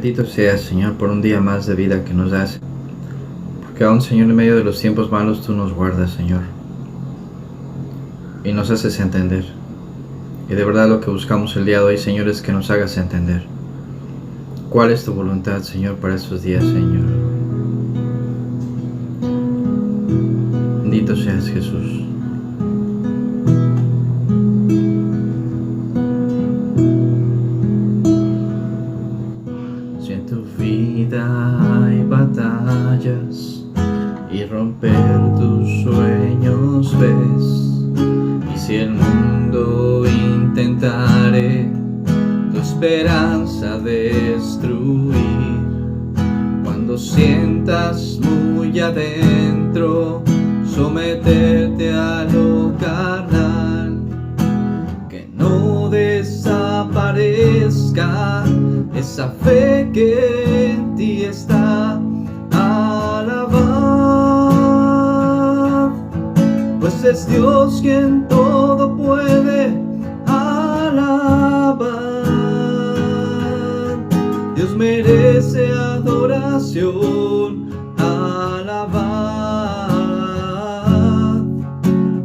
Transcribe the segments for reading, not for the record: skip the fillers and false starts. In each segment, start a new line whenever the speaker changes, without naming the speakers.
Bendito seas, Señor, por un día más de vida que nos das. Porque aún, Señor, en medio de los tiempos malos, tú nos guardas, Señor. Y nos haces entender. Y de verdad lo que buscamos el día de hoy, Señor, es que nos hagas entender. ¿Cuál es tu voluntad, Señor, para estos días, Señor? Bendito seas, Jesús. Si en tu vida hay batallas y romper tus sueños ves, y si el mundo intentare tu esperanza destruir, cuando sientas muy adentro someterte a lo carnal, que no desaparezca esa fe que en ti está. Alabad, pues es Dios quien todo puede. Alabad, Dios merece adoración. Alabad,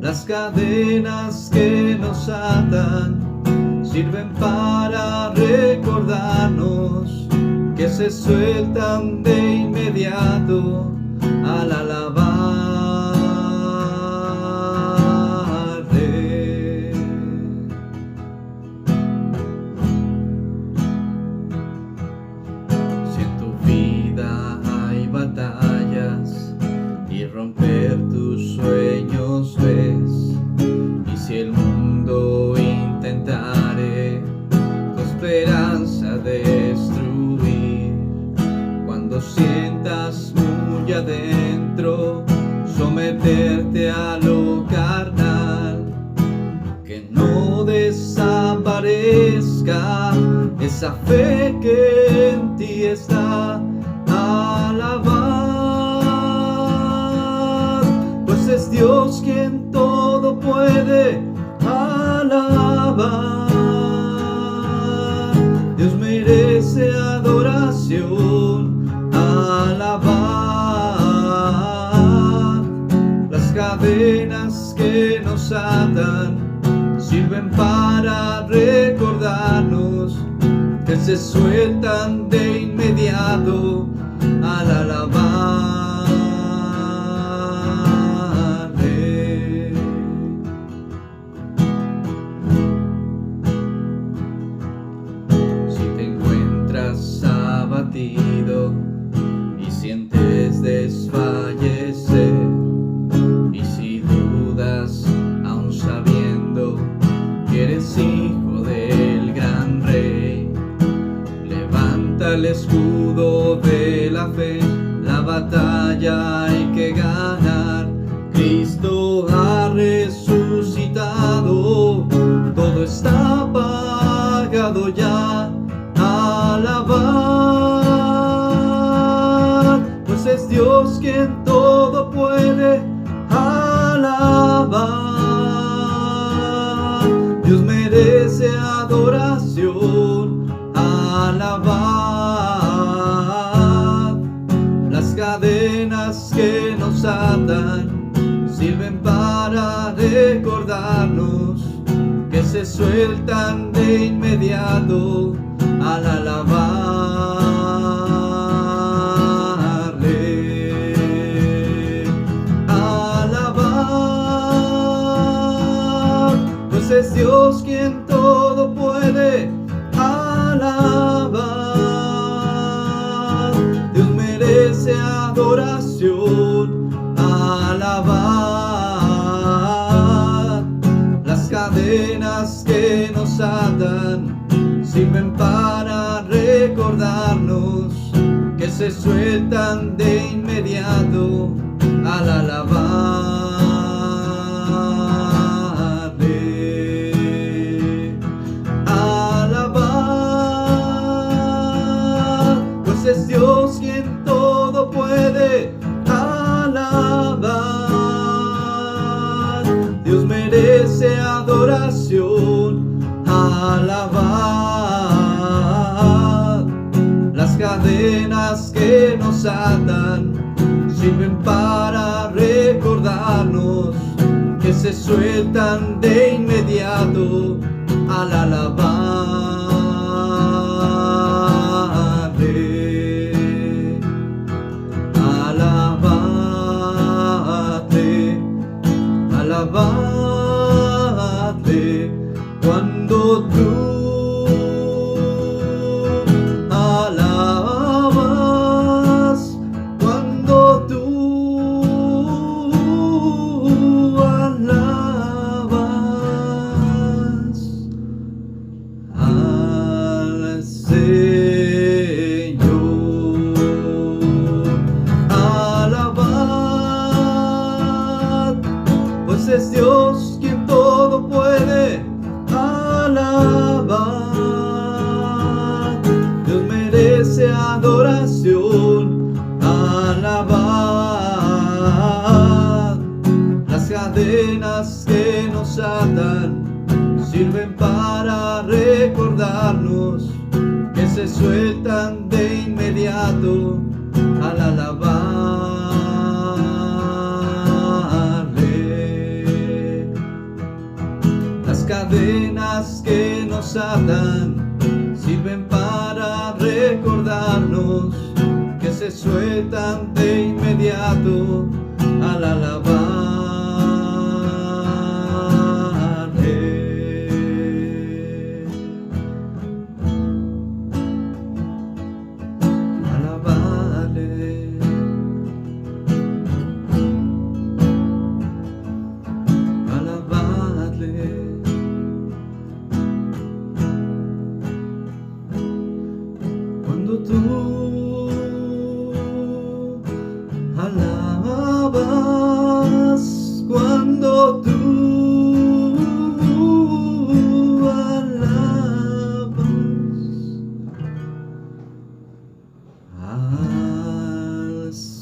las cadenas que nos atan sirven para recordarnos que se sueltan de inmediato al alabarle. Si en tu vida hay batallas y romper tus sueños ves, y si el mundo intentare tu esperanza destruir, cuando sientas muy adentro someterte a lo carnal, que no desaparezca esa fe que en ti está. Alabad, pues es Dios quien todo puede. Alabad, Dios merece adoración. Alabad, las cadenas que nos atan sirven para recordarnos que se sueltan de inmediato al alabarle. Si te encuentras abatido y sientes desfallecer, y si dudas aún sabiendo que eres hijo del gran Rey, levanta el escudo de la fe. La batalla hay que ganar. Cristo ha resucitado, todo está pagado ya. Alabad, pues es Dios quien todo puede. Alabad, Dios merece adoración. Alabad, las cadenas que nos atan sirven para recordarnos que se sueltan de inmediato al alabarle. Alabad, pues es Dios quien todo puede. Alabad, Dios merece adoración. Alabad, las cadenas que nos atan sirven para recordarnos que se sueltan de inmediato al alabarle. Alabad, pues es Dios quien todo puede. Alabad, Dios merece adoración. Alabad, las que nos atan sirven para recordarnos que se sueltan de inmediato al alabarle, alabarle, alabarle. Cuando tú alabas, cuando tú alabas al Señor, alabad, pues es Dios quien todo puede. Alabad, Dios merece adoración. Alabad, las cadenas que nos atan sirven para recordarnos que se sueltan de inmediato al alabarle. Las cadenas que nos atan sirven para recordarnos que se sueltan de inmediato al alabarle. Alabarle. Alabarle. Cuando tú alabas, cuando tú alabas al Señor.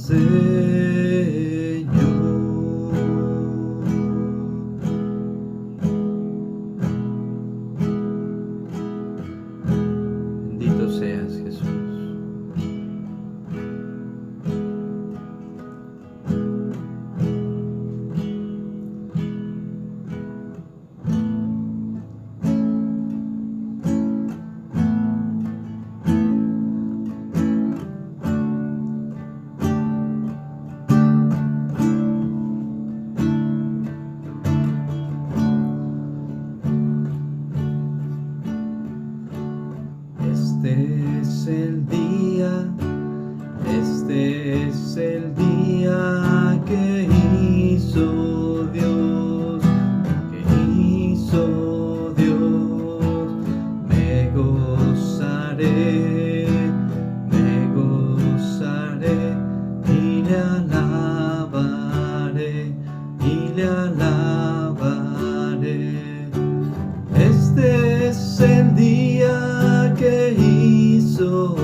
Bendito seas, Jesús. Este es el día, este es el día que hizo Dios, que hizo Dios. Me gozaré y le alabaré, y le alabaré. Este es el día que hizo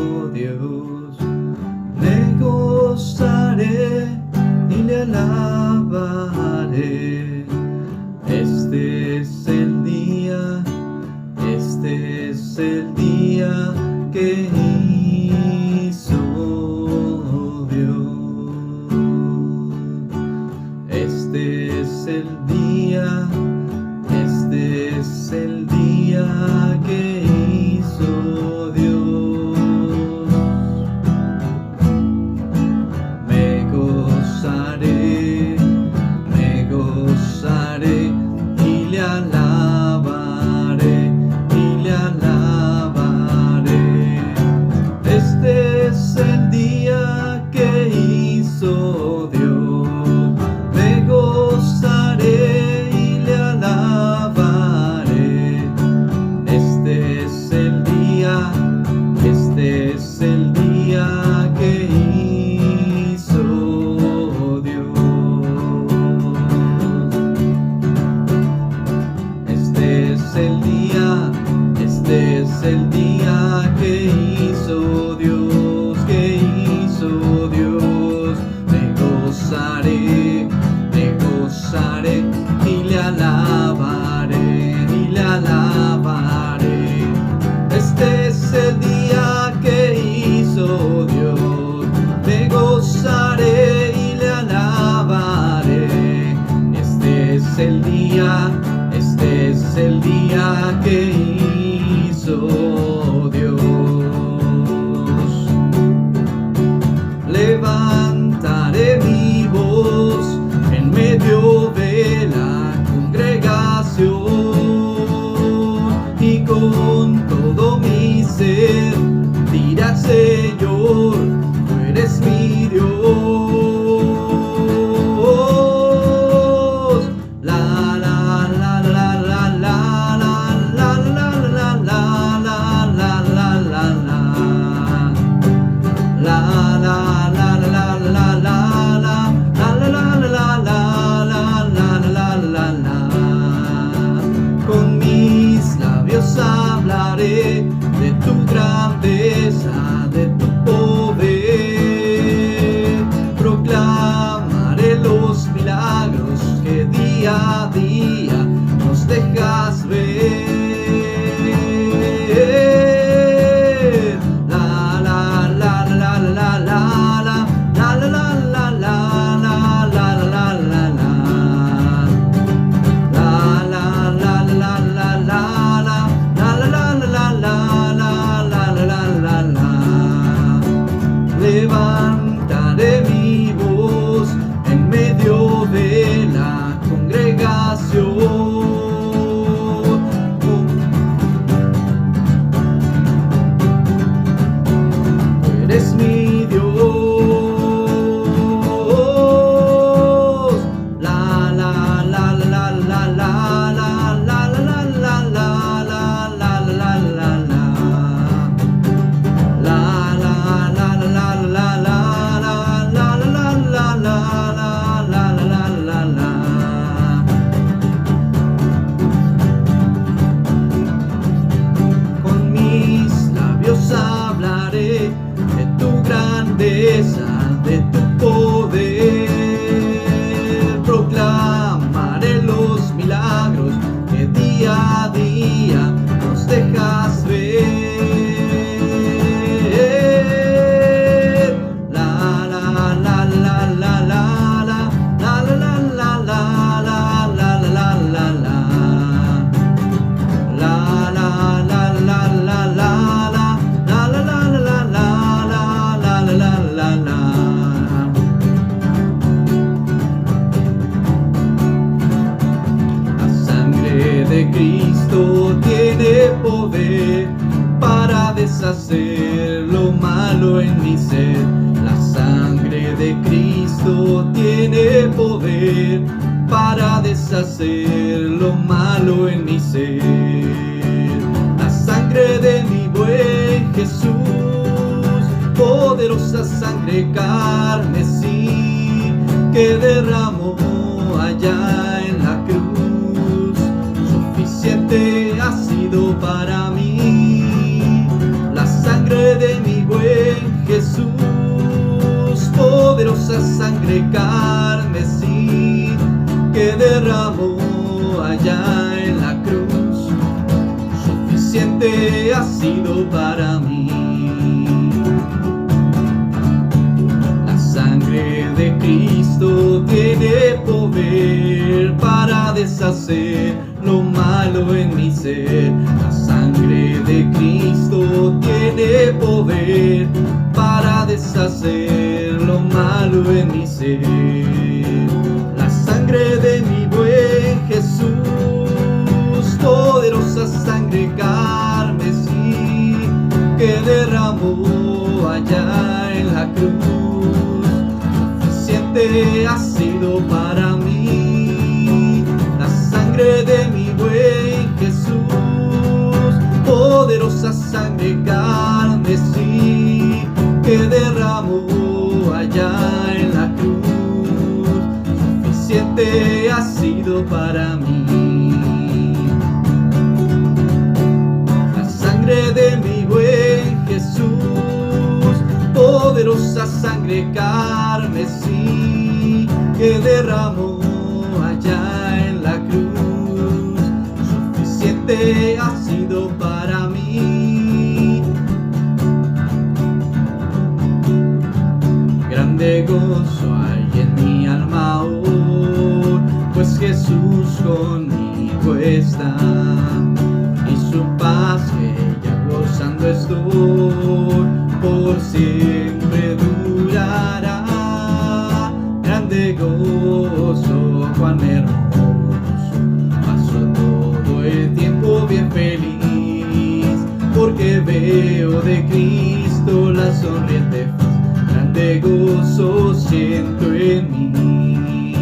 Este es el día que hizo Dios. Levantaré mi voz en medio de la congregación y con todo mi ser diré al Señor, tú eres mi Dios. La la la la la la la la la la la la la la la con mis labios hablaré de tu grandeza, de tu poder. Proclamaré los milagros que día a día nos dejas ver. Levantaré mi voz en medio de la congregación. Tú eres mi Dios. La la la la la la la la la la la la la la la la. Con mis labios hablaré de tu grandeza, de tu poder. Proclamaré los milagros que día a día nos dejas ver. Cristo tiene poder para deshacer lo malo en mi ser. La sangre de Cristo tiene poder para deshacer lo malo en mi ser. La sangre de mi buen Jesús, poderosa sangre carmesí que derramó allá en la cruz. Suficiente ha sido para mí la sangre de mi buen Jesús, poderosa sangre carmesí que derramó allá en la cruz. Suficiente ha sido para mí. La sangre de Cristo tiene poder para deshacer lo malo en mi ser. La sangre de Cristo tiene poder para deshacer lo malo en mi ser. La sangre de mi buen Jesús, poderosa sangre carmesí que derramó allá en la cruz. Suficiente ha sido para mí la sangre de mi buen Jesús, poderosa sangre carmesí que derramó allá en la cruz. Suficiente ha sido para mí. La sangre de mi buen Jesús, poderosa sangre carmesí que derramó allá en la cruz. Suficiente ha sido para mí. Grande gozo hay en mi alma hoy, pues Jesús conmigo está, y su paz que ya gozando estoy, por siempre durará. Grande gozo, cuán hermoso, paso todo el tiempo bien feliz, porque veo de Cristo la sonriente faz. Grande gozo siento en mí,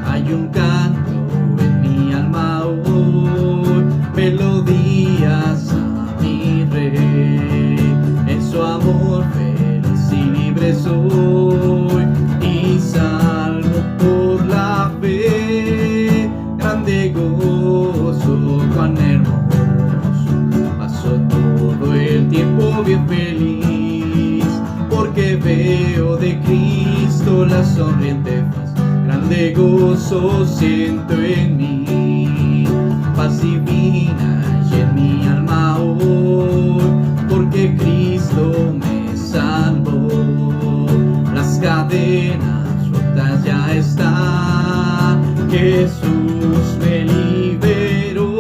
hay un canto en mi alma hoy, melodías a mi Rey. En su amor feliz y libre soy, y salvo por la fe. Grande gozo, cuán hermoso, paso todo el tiempo bien feliz, porque veo de Cristo la sonriente faz. Grande gozo siento en mí, paz divina y en mi alma hoy, porque Cristo me salvó. Las cadenas rotas ya están, Jesús me liberó.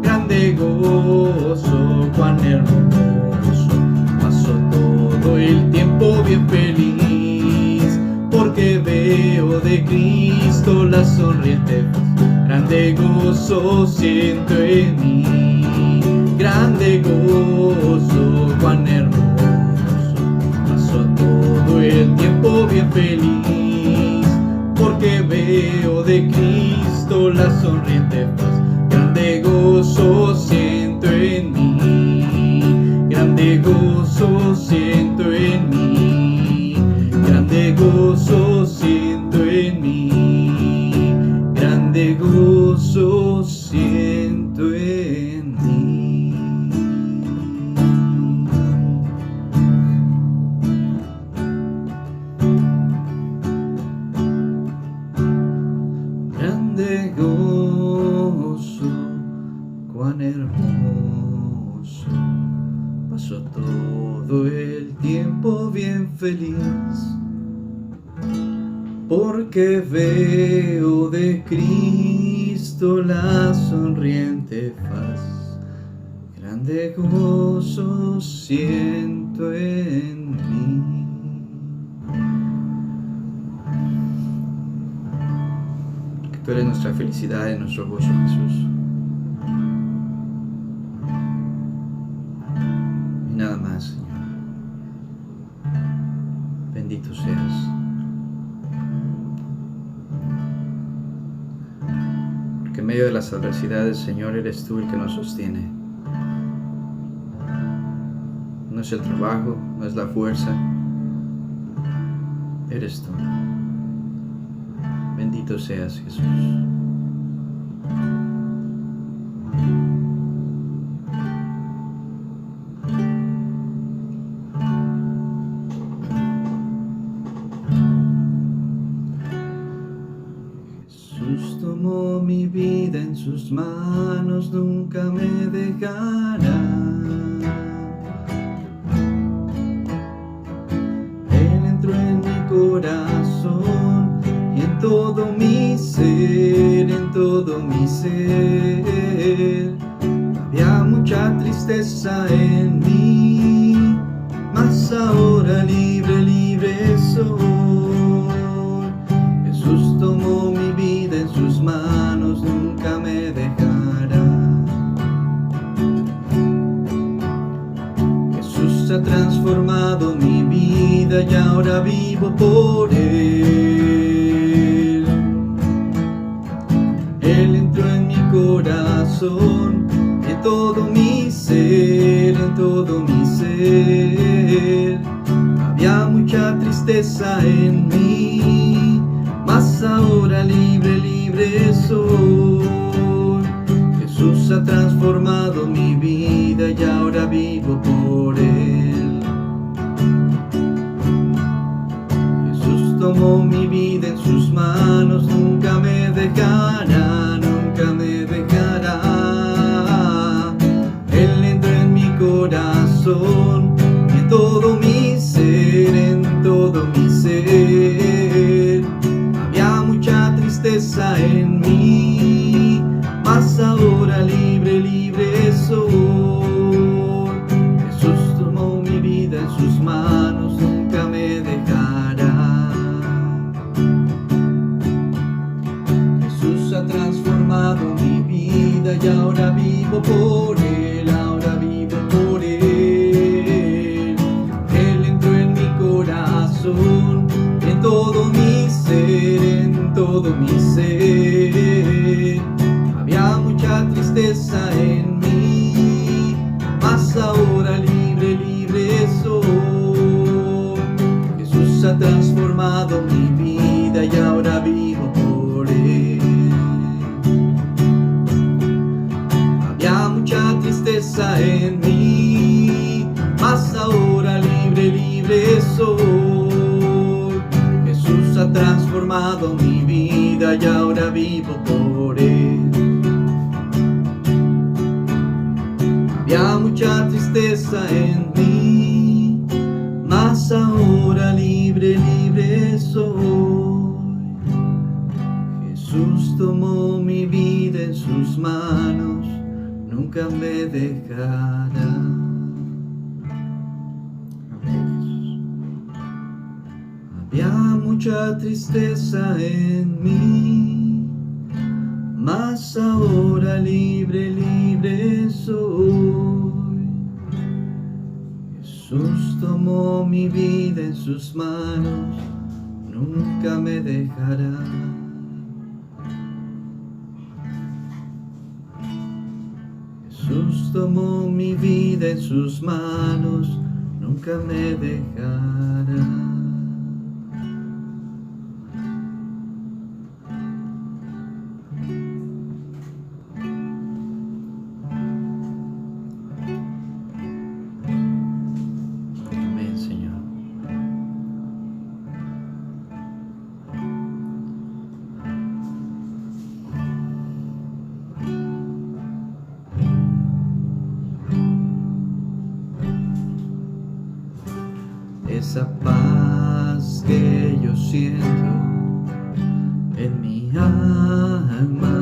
Grande gozo, cuán hermoso, paso todo el tiempo bien feliz, porque veo de Cristo la sonriente faz. Grande gozo siento en mí, grande gozo, cuán hermoso, paso todo el tiempo bien feliz, porque veo de Cristo la sonriente faz. Grande gozo siento en mí, grande gozo siento en mí, grande gozo siento en mí, grande gozo siento en mí. Grande gozo, cuán hermoso, paso todo el tiempo bien feliz, porque veo de Cristo la sonriente faz. Grande gozo siento en mí. Que tú eres nuestra felicidad y nuestro gozo, Jesús. Y nada más, Señor. Bendito seas. Porque en medio de las adversidades, Señor, eres tú el que nos sostiene. No es el trabajo, no es la fuerza, eres tú. Bendito seas, Jesús. Jesús tomó mi vida en sus manos, nunca me dejará. Él entró en mi corazón y en todo mi ser, en todo mi ser. Había mucha tristeza en mí, mas ahora libre, libre soy. Jesús tomó mi vida en sus manos, nunca me dejará. Jesús ha transformado mi vida y ahora vivo por Él. Él entró en mi corazón, en todo mi ser, en todo mi ser. Había mucha tristeza en mí, mas ahora libre, libre soy. Jesús ha transformado mi vida y ahora vivo por Él. Jesús tomó mi vida en sus manos, nunca me dejará, nunca me dejará. Él entró en mi corazón, en todo mi ser, en todo mi ser. Había mucha tristeza en mí, mas mas ahora libre, libre soy. Jesús tomó mi vida en sus manos, nunca me dejará. Jesús ha transformado mi vida y ahora vivo por Él, ahora vivo por Él. Él entró en mi corazón, en todo mi ser, en todo mi ser. Había mucha tristeza en mí, mas ahora libre, libre soy. Jesús ha transformado mi vida y ahora vivo por Él. Había mucha tristeza en mí, mas ahora libre, libre soy. Jesús ha transformado mi vida y ahora vivo por Él. Había mucha tristeza en mí, mas ahora libre, libre soy. Jesús tomó mi vida en sus manos, nunca me dejará. Había mucha tristeza en mí, mas ahora libre, libre soy. Jesús tomó mi vida en sus manos, nunca me dejará. Jesús tomó mi vida en sus manos, nunca me dejará. Esa paz que yo siento en mi alma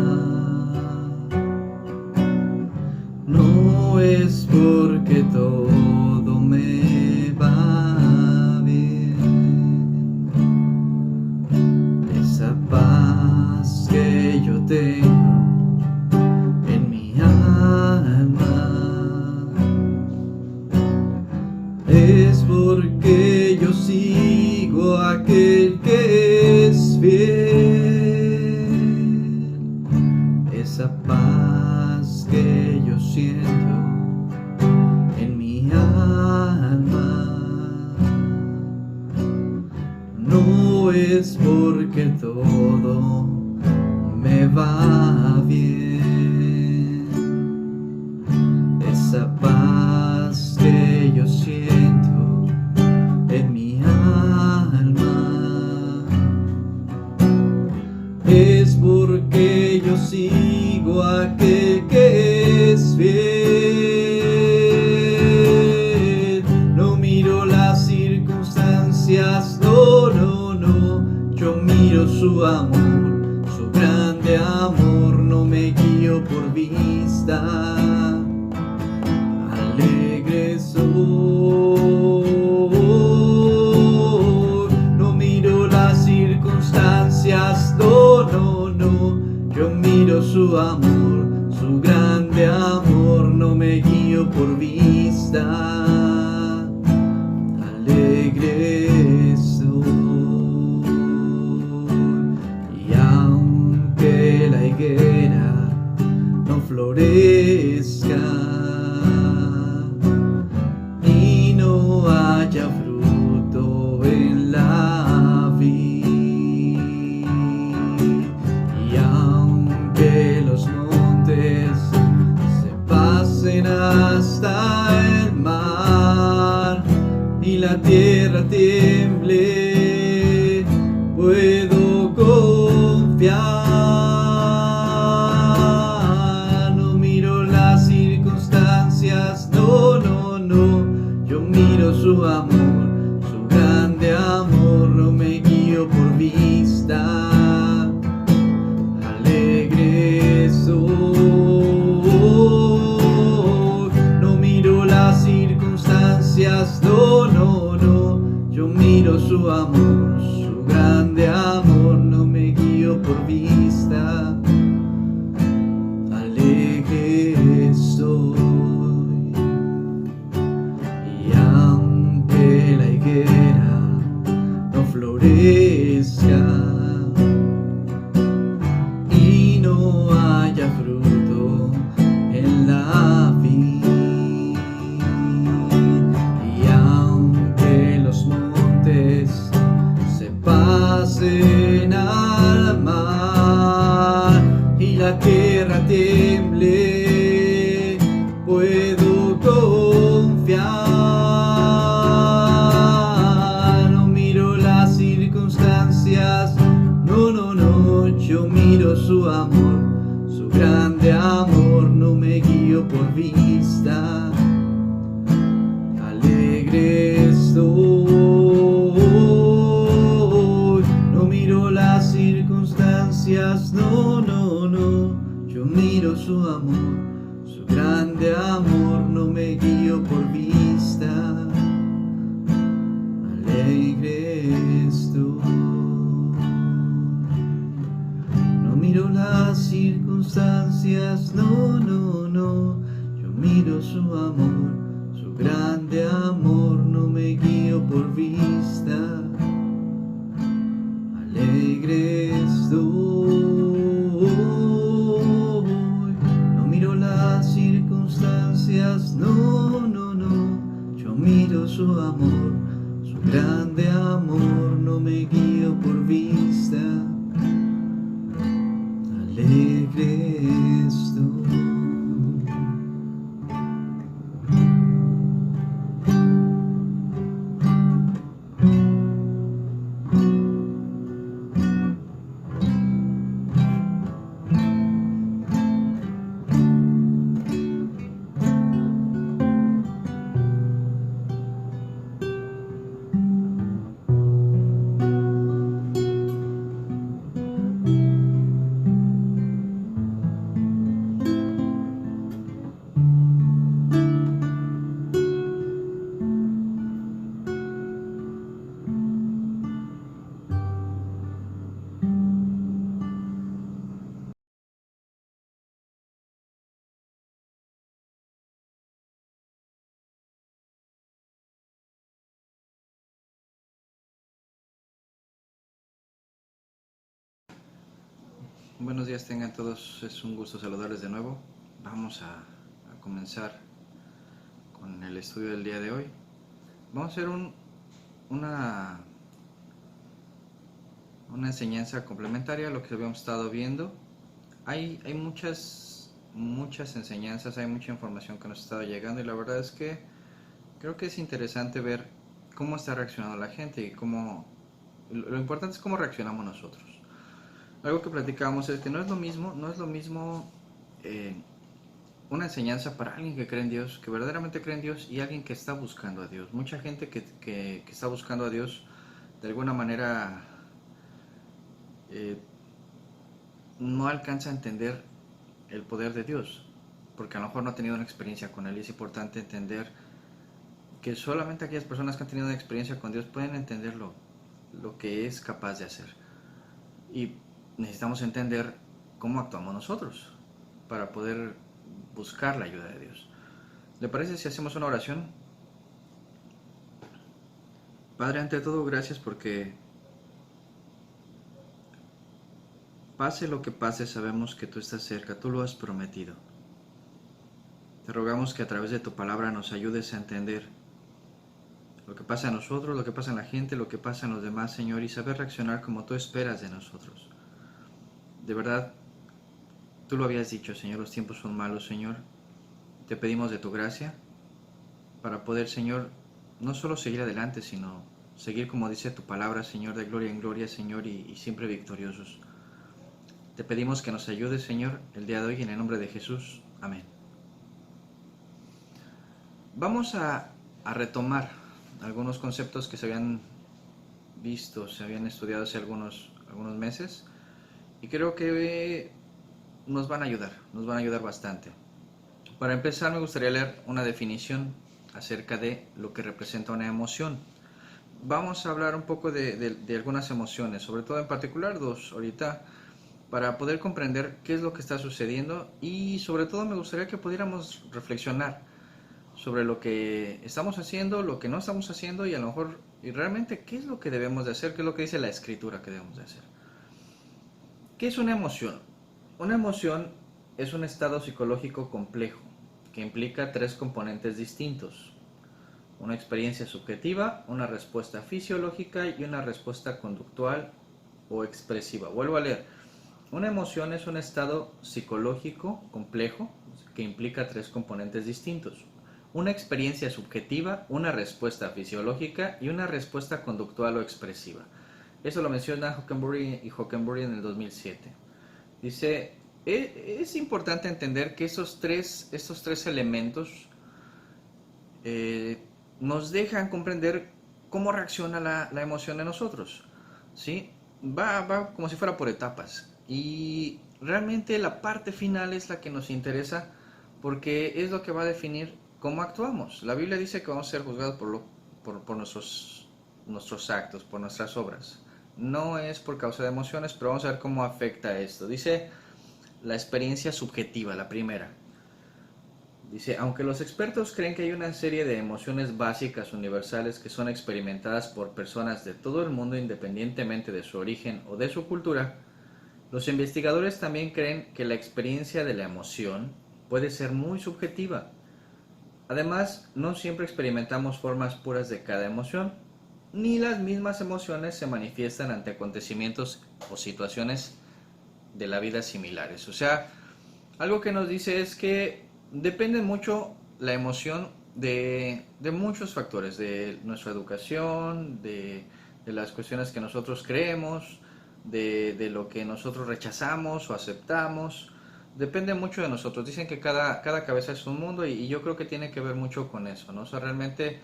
no es porque todo me va bien. Esa paz que yo tengo en mi alma es porque yo sigo a aquel que es fiel. Esa paz que yo siento en mi alma no es porque todo me va bien. Esa paz que yo siento en mi alma es porque yo sigo a aquel que es fiel. No miro las circunstancias, no, no, no. Yo miro su amor, su grande amor. No me guío por vista. Alegre soy, no miro las circunstancias, no, no, no. Yo miro su amor, su grande amor. No me guío por vista. Alegre soy, y aunque la higuera no florezca y no haya fruto en la vid, y aunque los montes se pasen hasta el mar y la tierra tiemble, puedo confiar. No miro las circunstancias, no, no, no. Yo miro su amor, su grande amor. No me guío por vista. Alegre soy. amor, no me guío por vista. Alegre estoy, no miro las circunstancias, no, no, no. Yo miro su amor, su grande amor, no me guío por vista. Alegre estoy, no miro las circunstancias, no, no, no. Yo miro su amor, su grande amor, no me guío por vista. Alegre estoy, no miro las circunstancias, no, no, no. Yo miro su amor, su grande amor, no me guío por vista. Alegre estoy.
Buenos días tengan todos, es un gusto saludarles de nuevo. Vamos a comenzar con el estudio del día de hoy. Vamos a hacer una enseñanza complementaria a lo que habíamos estado viendo. Hay muchas enseñanzas, hay mucha información que nos ha estado llegando y la verdad es que creo que es interesante ver cómo está reaccionando la gente y lo importante es cómo reaccionamos nosotros. Algo que platicábamos es que no es lo mismo una enseñanza para alguien que cree en Dios, que verdaderamente cree en Dios, y alguien que está buscando a Dios. Mucha gente que está buscando a Dios de alguna manera no alcanza a entender el poder de Dios, porque a lo mejor no ha tenido una experiencia con Él, y es importante entender que solamente aquellas personas que han tenido una experiencia con Dios pueden entender lo que es capaz de hacer. Y necesitamos entender cómo actuamos nosotros para poder buscar la ayuda de Dios. ¿Le parece si hacemos una oración? Padre, ante todo, gracias porque pase lo que pase, sabemos que tú estás cerca, tú lo has prometido. Te rogamos que a través de tu palabra nos ayudes a entender lo que pasa a nosotros, lo que pasa en la gente, lo que pasa en los demás, Señor, y saber reaccionar como tú esperas de nosotros. De verdad, tú lo habías dicho, Señor, los tiempos son malos, Señor. Te pedimos de tu gracia para poder, Señor, no solo seguir adelante, sino seguir como dice tu palabra, Señor, de gloria en gloria, Señor, y siempre victoriosos. Te pedimos que nos ayudes, Señor, el día de hoy, en el nombre de Jesús. Amén. Vamos a retomar algunos conceptos que se habían visto, se habían estudiado hace algunos meses, y creo que nos van a ayudar bastante. Para empezar, me gustaría leer una definición acerca de lo que representa una emoción. Vamos a hablar un poco de algunas emociones, sobre todo en particular dos ahorita, para poder comprender qué es lo que está sucediendo, y sobre todo me gustaría que pudiéramos reflexionar sobre lo que estamos haciendo, lo que no estamos haciendo, y a lo mejor y realmente qué es lo que debemos de hacer, qué es lo que dice la Escritura que debemos de hacer. ¿Qué es una emoción? Una emoción es un estado psicológico complejo que implica tres componentes distintos: una experiencia subjetiva, una respuesta fisiológica y una respuesta conductual o expresiva. Vuelvo a leer. Una emoción es un estado psicológico complejo que implica tres componentes distintos: una experiencia subjetiva, una respuesta fisiológica y una respuesta conductual o expresiva. Eso lo menciona Hockenberry y Hockenberry en el 2007. Dice, Es importante entender que estos tres elementos nos dejan comprender cómo reacciona la emoción en nosotros, ¿sí? Va como si fuera por etapas. Y realmente la parte final es la que nos interesa porque es lo que va a definir cómo actuamos. La Biblia dice que vamos a ser juzgados por nuestros actos, por nuestras obras. No es por causa de emociones, pero vamos a ver cómo afecta esto. Dice la experiencia subjetiva, la primera. Dice, aunque los expertos creen que hay una serie de emociones básicas universales que son experimentadas por personas de todo el mundo independientemente de su origen o de su cultura, los investigadores también creen que la experiencia de la emoción puede ser muy subjetiva. Además, no siempre experimentamos formas puras de cada emoción, ni las mismas emociones se manifiestan ante acontecimientos o situaciones de la vida similares. O sea, algo que nos dice es que depende mucho la emoción de muchos factores, de nuestra educación, de las cuestiones que nosotros creemos, de lo que nosotros rechazamos o aceptamos. Depende mucho de nosotros. Dicen que cada cabeza es un mundo y yo creo que tiene que ver mucho con eso, ¿no? O sea, realmente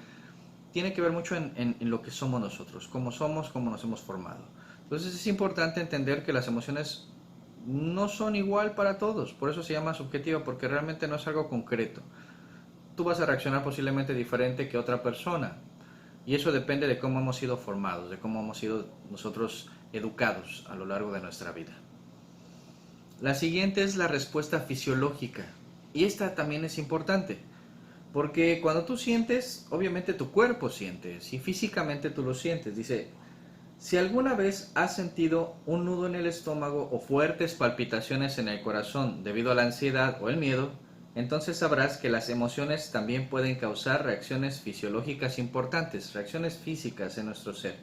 tiene que ver mucho en lo que somos nosotros, cómo somos, cómo nos hemos formado. Entonces es importante entender que las emociones no son igual para todos, por eso se llama subjetiva, porque realmente no es algo concreto. Tú vas a reaccionar posiblemente diferente que otra persona, y eso depende de cómo hemos sido formados, de cómo hemos sido nosotros educados a lo largo de nuestra vida. La siguiente es la respuesta fisiológica, y esta también es importante, porque cuando tú sientes, obviamente tu cuerpo siente, si físicamente tú lo sientes, dice, si alguna vez has sentido un nudo en el estómago o fuertes palpitaciones en el corazón debido a la ansiedad o el miedo, entonces sabrás que las emociones también pueden causar reacciones fisiológicas importantes, reacciones físicas en nuestro ser.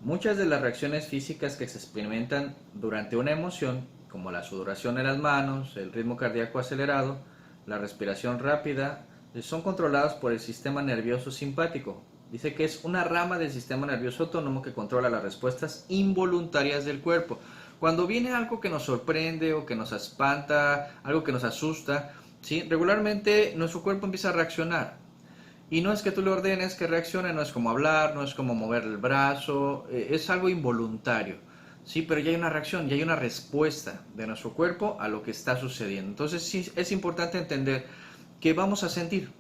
Muchas de las reacciones físicas que se experimentan durante una emoción, como la sudoración en las manos, el ritmo cardíaco acelerado, la respiración rápida, son controladas por el sistema nervioso simpático. Dice que es una rama del sistema nervioso autónomo que controla las respuestas involuntarias del cuerpo. Cuando viene algo que nos sorprende o que nos espanta, algo que nos asusta, ¿sí? Regularmente nuestro cuerpo empieza a reaccionar. Y no es que tú le ordenes que reaccione, no es como hablar, no es como mover el brazo, es algo involuntario. Sí, pero ya hay una reacción, ya hay una respuesta de nuestro cuerpo a lo que está sucediendo. Entonces sí es importante entender que vamos a sentir.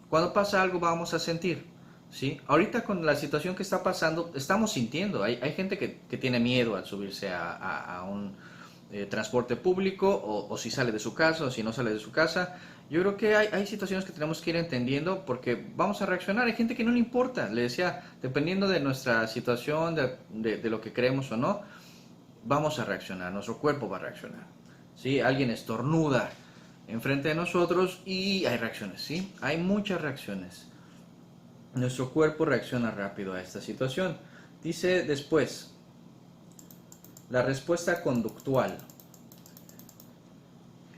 Cuando pasa algo vamos a sentir. ¿Sí? Ahorita con la situación que está pasando, estamos sintiendo. Hay gente que tiene miedo al subirse a un transporte público o si sale de su casa o si no sale de su casa. Yo creo que hay situaciones que tenemos que ir entendiendo porque vamos a reaccionar. Hay gente que no le importa. Le decía, dependiendo de nuestra situación, de lo que creemos o no, vamos a reaccionar. Nuestro cuerpo va a reaccionar. ¿Sí? Alguien estornuda enfrente de nosotros y hay reacciones. ¿Sí? Hay muchas reacciones. Nuestro cuerpo reacciona rápido a esta situación. Dice después, la respuesta conductual.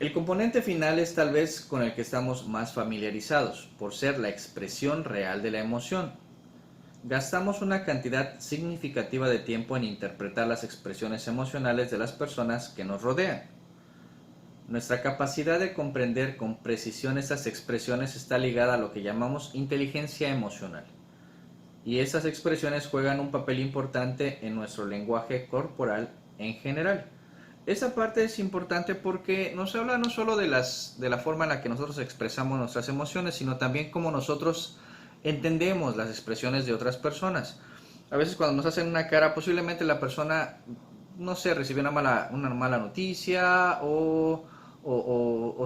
El componente final es tal vez con el que estamos más familiarizados, por ser la expresión real de la emoción. Gastamos una cantidad significativa de tiempo en interpretar las expresiones emocionales de las personas que nos rodean. Nuestra capacidad de comprender con precisión estas expresiones está ligada a lo que llamamos inteligencia emocional. Y esas expresiones juegan un papel importante en nuestro lenguaje corporal en general. Esa parte es importante porque nos habla no solo de la forma en la que nosotros expresamos nuestras emociones, sino también cómo nosotros entendemos las expresiones de otras personas. A veces cuando nos hacen una cara, posiblemente la persona, no sé, recibió una mala noticia o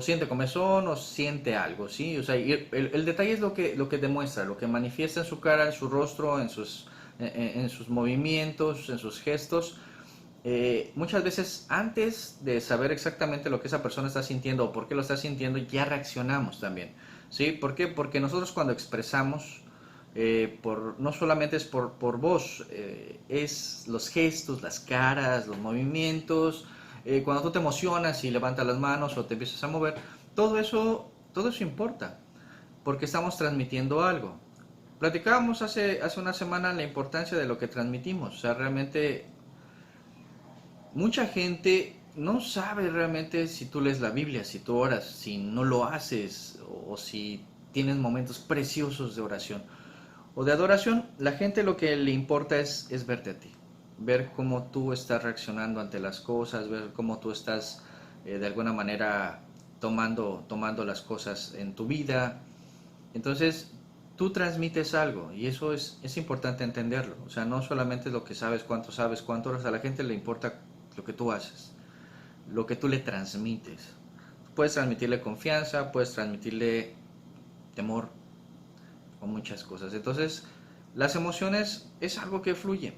siente comezón o siente algo, ¿sí? O sea, el detalle es lo que demuestra, lo que manifiesta en su cara, en su rostro, en sus movimientos, en sus gestos. Muchas veces antes de saber exactamente lo que esa persona está sintiendo o por qué lo está sintiendo, ya reaccionamos también, ¿sí? ¿Por qué? Porque nosotros cuando expresamos, no solamente es por voz, es los gestos, las caras, los movimientos, cuando tú te emocionas y levantas las manos o te empiezas a mover, todo eso importa, porque estamos transmitiendo algo. Platicábamos hace una semana la importancia de lo que transmitimos, o sea, realmente mucha gente no sabes realmente si tú lees la Biblia, si tú oras, si no lo haces o si tienes momentos preciosos de oración o de adoración. La gente lo que le importa es verte a ti, ver cómo tú estás reaccionando ante las cosas, ver cómo tú estás de alguna manera tomando las cosas en tu vida. Entonces, tú transmites algo y eso es importante entenderlo. O sea, no solamente lo que sabes, cuánto horas, a la gente le importa lo que tú haces, lo que tú le transmites. Puedes transmitirle confianza, puedes transmitirle temor o muchas cosas. Entonces, las emociones es algo que fluye.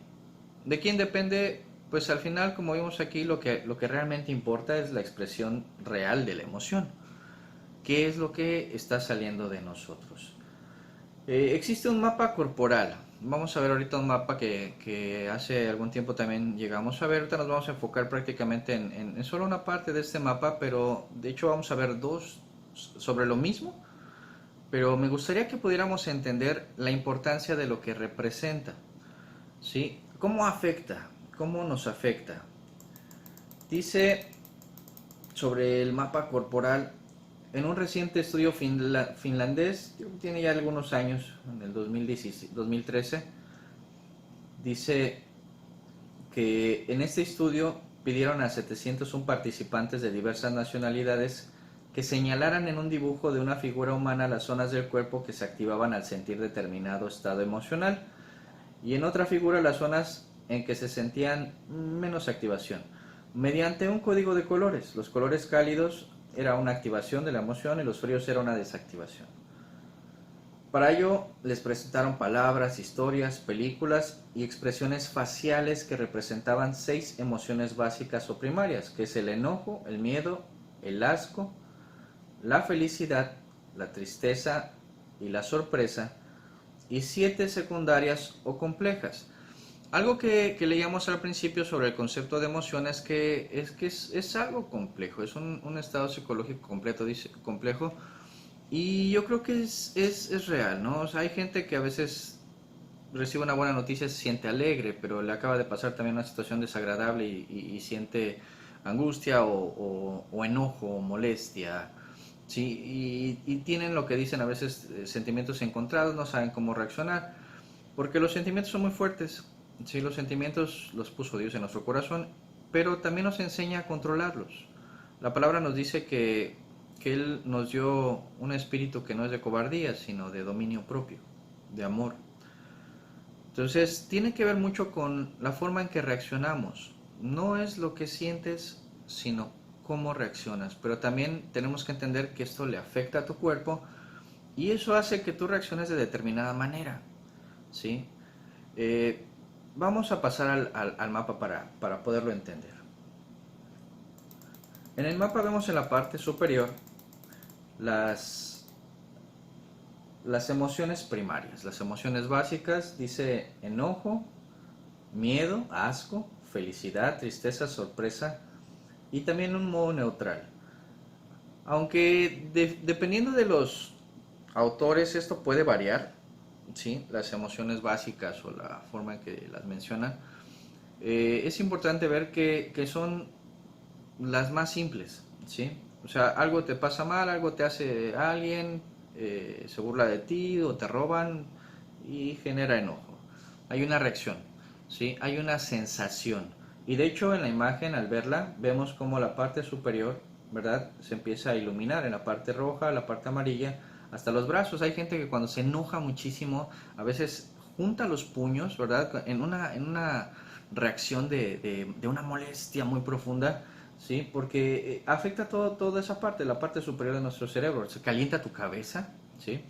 ¿De quién depende? Pues al final, como vimos aquí, lo que realmente importa es la expresión real de la emoción. ¿Qué es lo que está saliendo de nosotros? Existe un mapa corporal. Vamos a ver ahorita un mapa que hace algún tiempo también llegamos a ver. Ahorita nos vamos a enfocar prácticamente en solo una parte de este mapa, pero de hecho vamos a ver dos sobre lo mismo. Pero me gustaría que pudiéramos entender la importancia de lo que representa. ¿Sí? ¿Cómo afecta? ¿Cómo nos afecta? Dice sobre el mapa corporal, en un reciente estudio finlandés, que tiene ya algunos años, en el 2013, dice que en este estudio pidieron a 701 participantes de diversas nacionalidades que señalaran en un dibujo de una figura humana las zonas del cuerpo que se activaban al sentir determinado estado emocional y en otra figura las zonas en que se sentían menos activación, mediante un código de colores. Los colores cálidos era una activación de la emoción y los fríos era una desactivación. Para ello les presentaron palabras, historias, películas y expresiones faciales que representaban 6 emociones básicas o primarias, que es el enojo, el miedo, el asco, la felicidad, la tristeza y la sorpresa, y 7 secundarias o complejas. Algo que leíamos al principio sobre el concepto de emoción es que es algo complejo, es un estado psicológico complejo, y yo creo que es real, ¿no? O sea, hay gente que a veces recibe una buena noticia, se siente alegre, pero le acaba de pasar también una situación desagradable y siente angustia o enojo o molestia, ¿sí? Y tienen lo que dicen a veces sentimientos encontrados, no saben cómo reaccionar, porque los sentimientos son muy fuertes. Sí, los sentimientos los puso Dios en nuestro corazón, pero también nos enseña a controlarlos. La palabra nos dice que Él nos dio un espíritu que no es de cobardía, sino de dominio propio, de amor. Entonces, tiene que ver mucho con la forma en que reaccionamos. No es lo que sientes, sino cómo reaccionas. Pero también tenemos que entender que esto le afecta a tu cuerpo y eso hace que tú reacciones de determinada manera, ¿sí? Vamos a pasar al mapa para poderlo entender. En el mapa vemos en la parte superior las emociones primarias, las emociones básicas. Dice enojo, miedo, asco, felicidad, tristeza, sorpresa y también un modo neutral. Aunque dependiendo de los autores esto puede variar, ¿sí? Las emociones básicas o la forma en que las mencionan, es importante ver que son las más simples, ¿sí? O sea, algo te pasa mal, algo te hace alguien, se burla de ti o te roban y genera enojo. Hay una reacción, ¿sí? Hay una sensación. Y de hecho en la imagen al verla vemos como la parte superior, ¿verdad? Se empieza a iluminar en la parte roja, la parte amarilla, hasta los brazos. Hay gente que cuando se enoja muchísimo, a veces junta los puños, ¿verdad? En una reacción de una molestia muy profunda, ¿sí? Porque afecta toda esa parte, la parte superior de nuestro cerebro. Se calienta tu cabeza, ¿sí?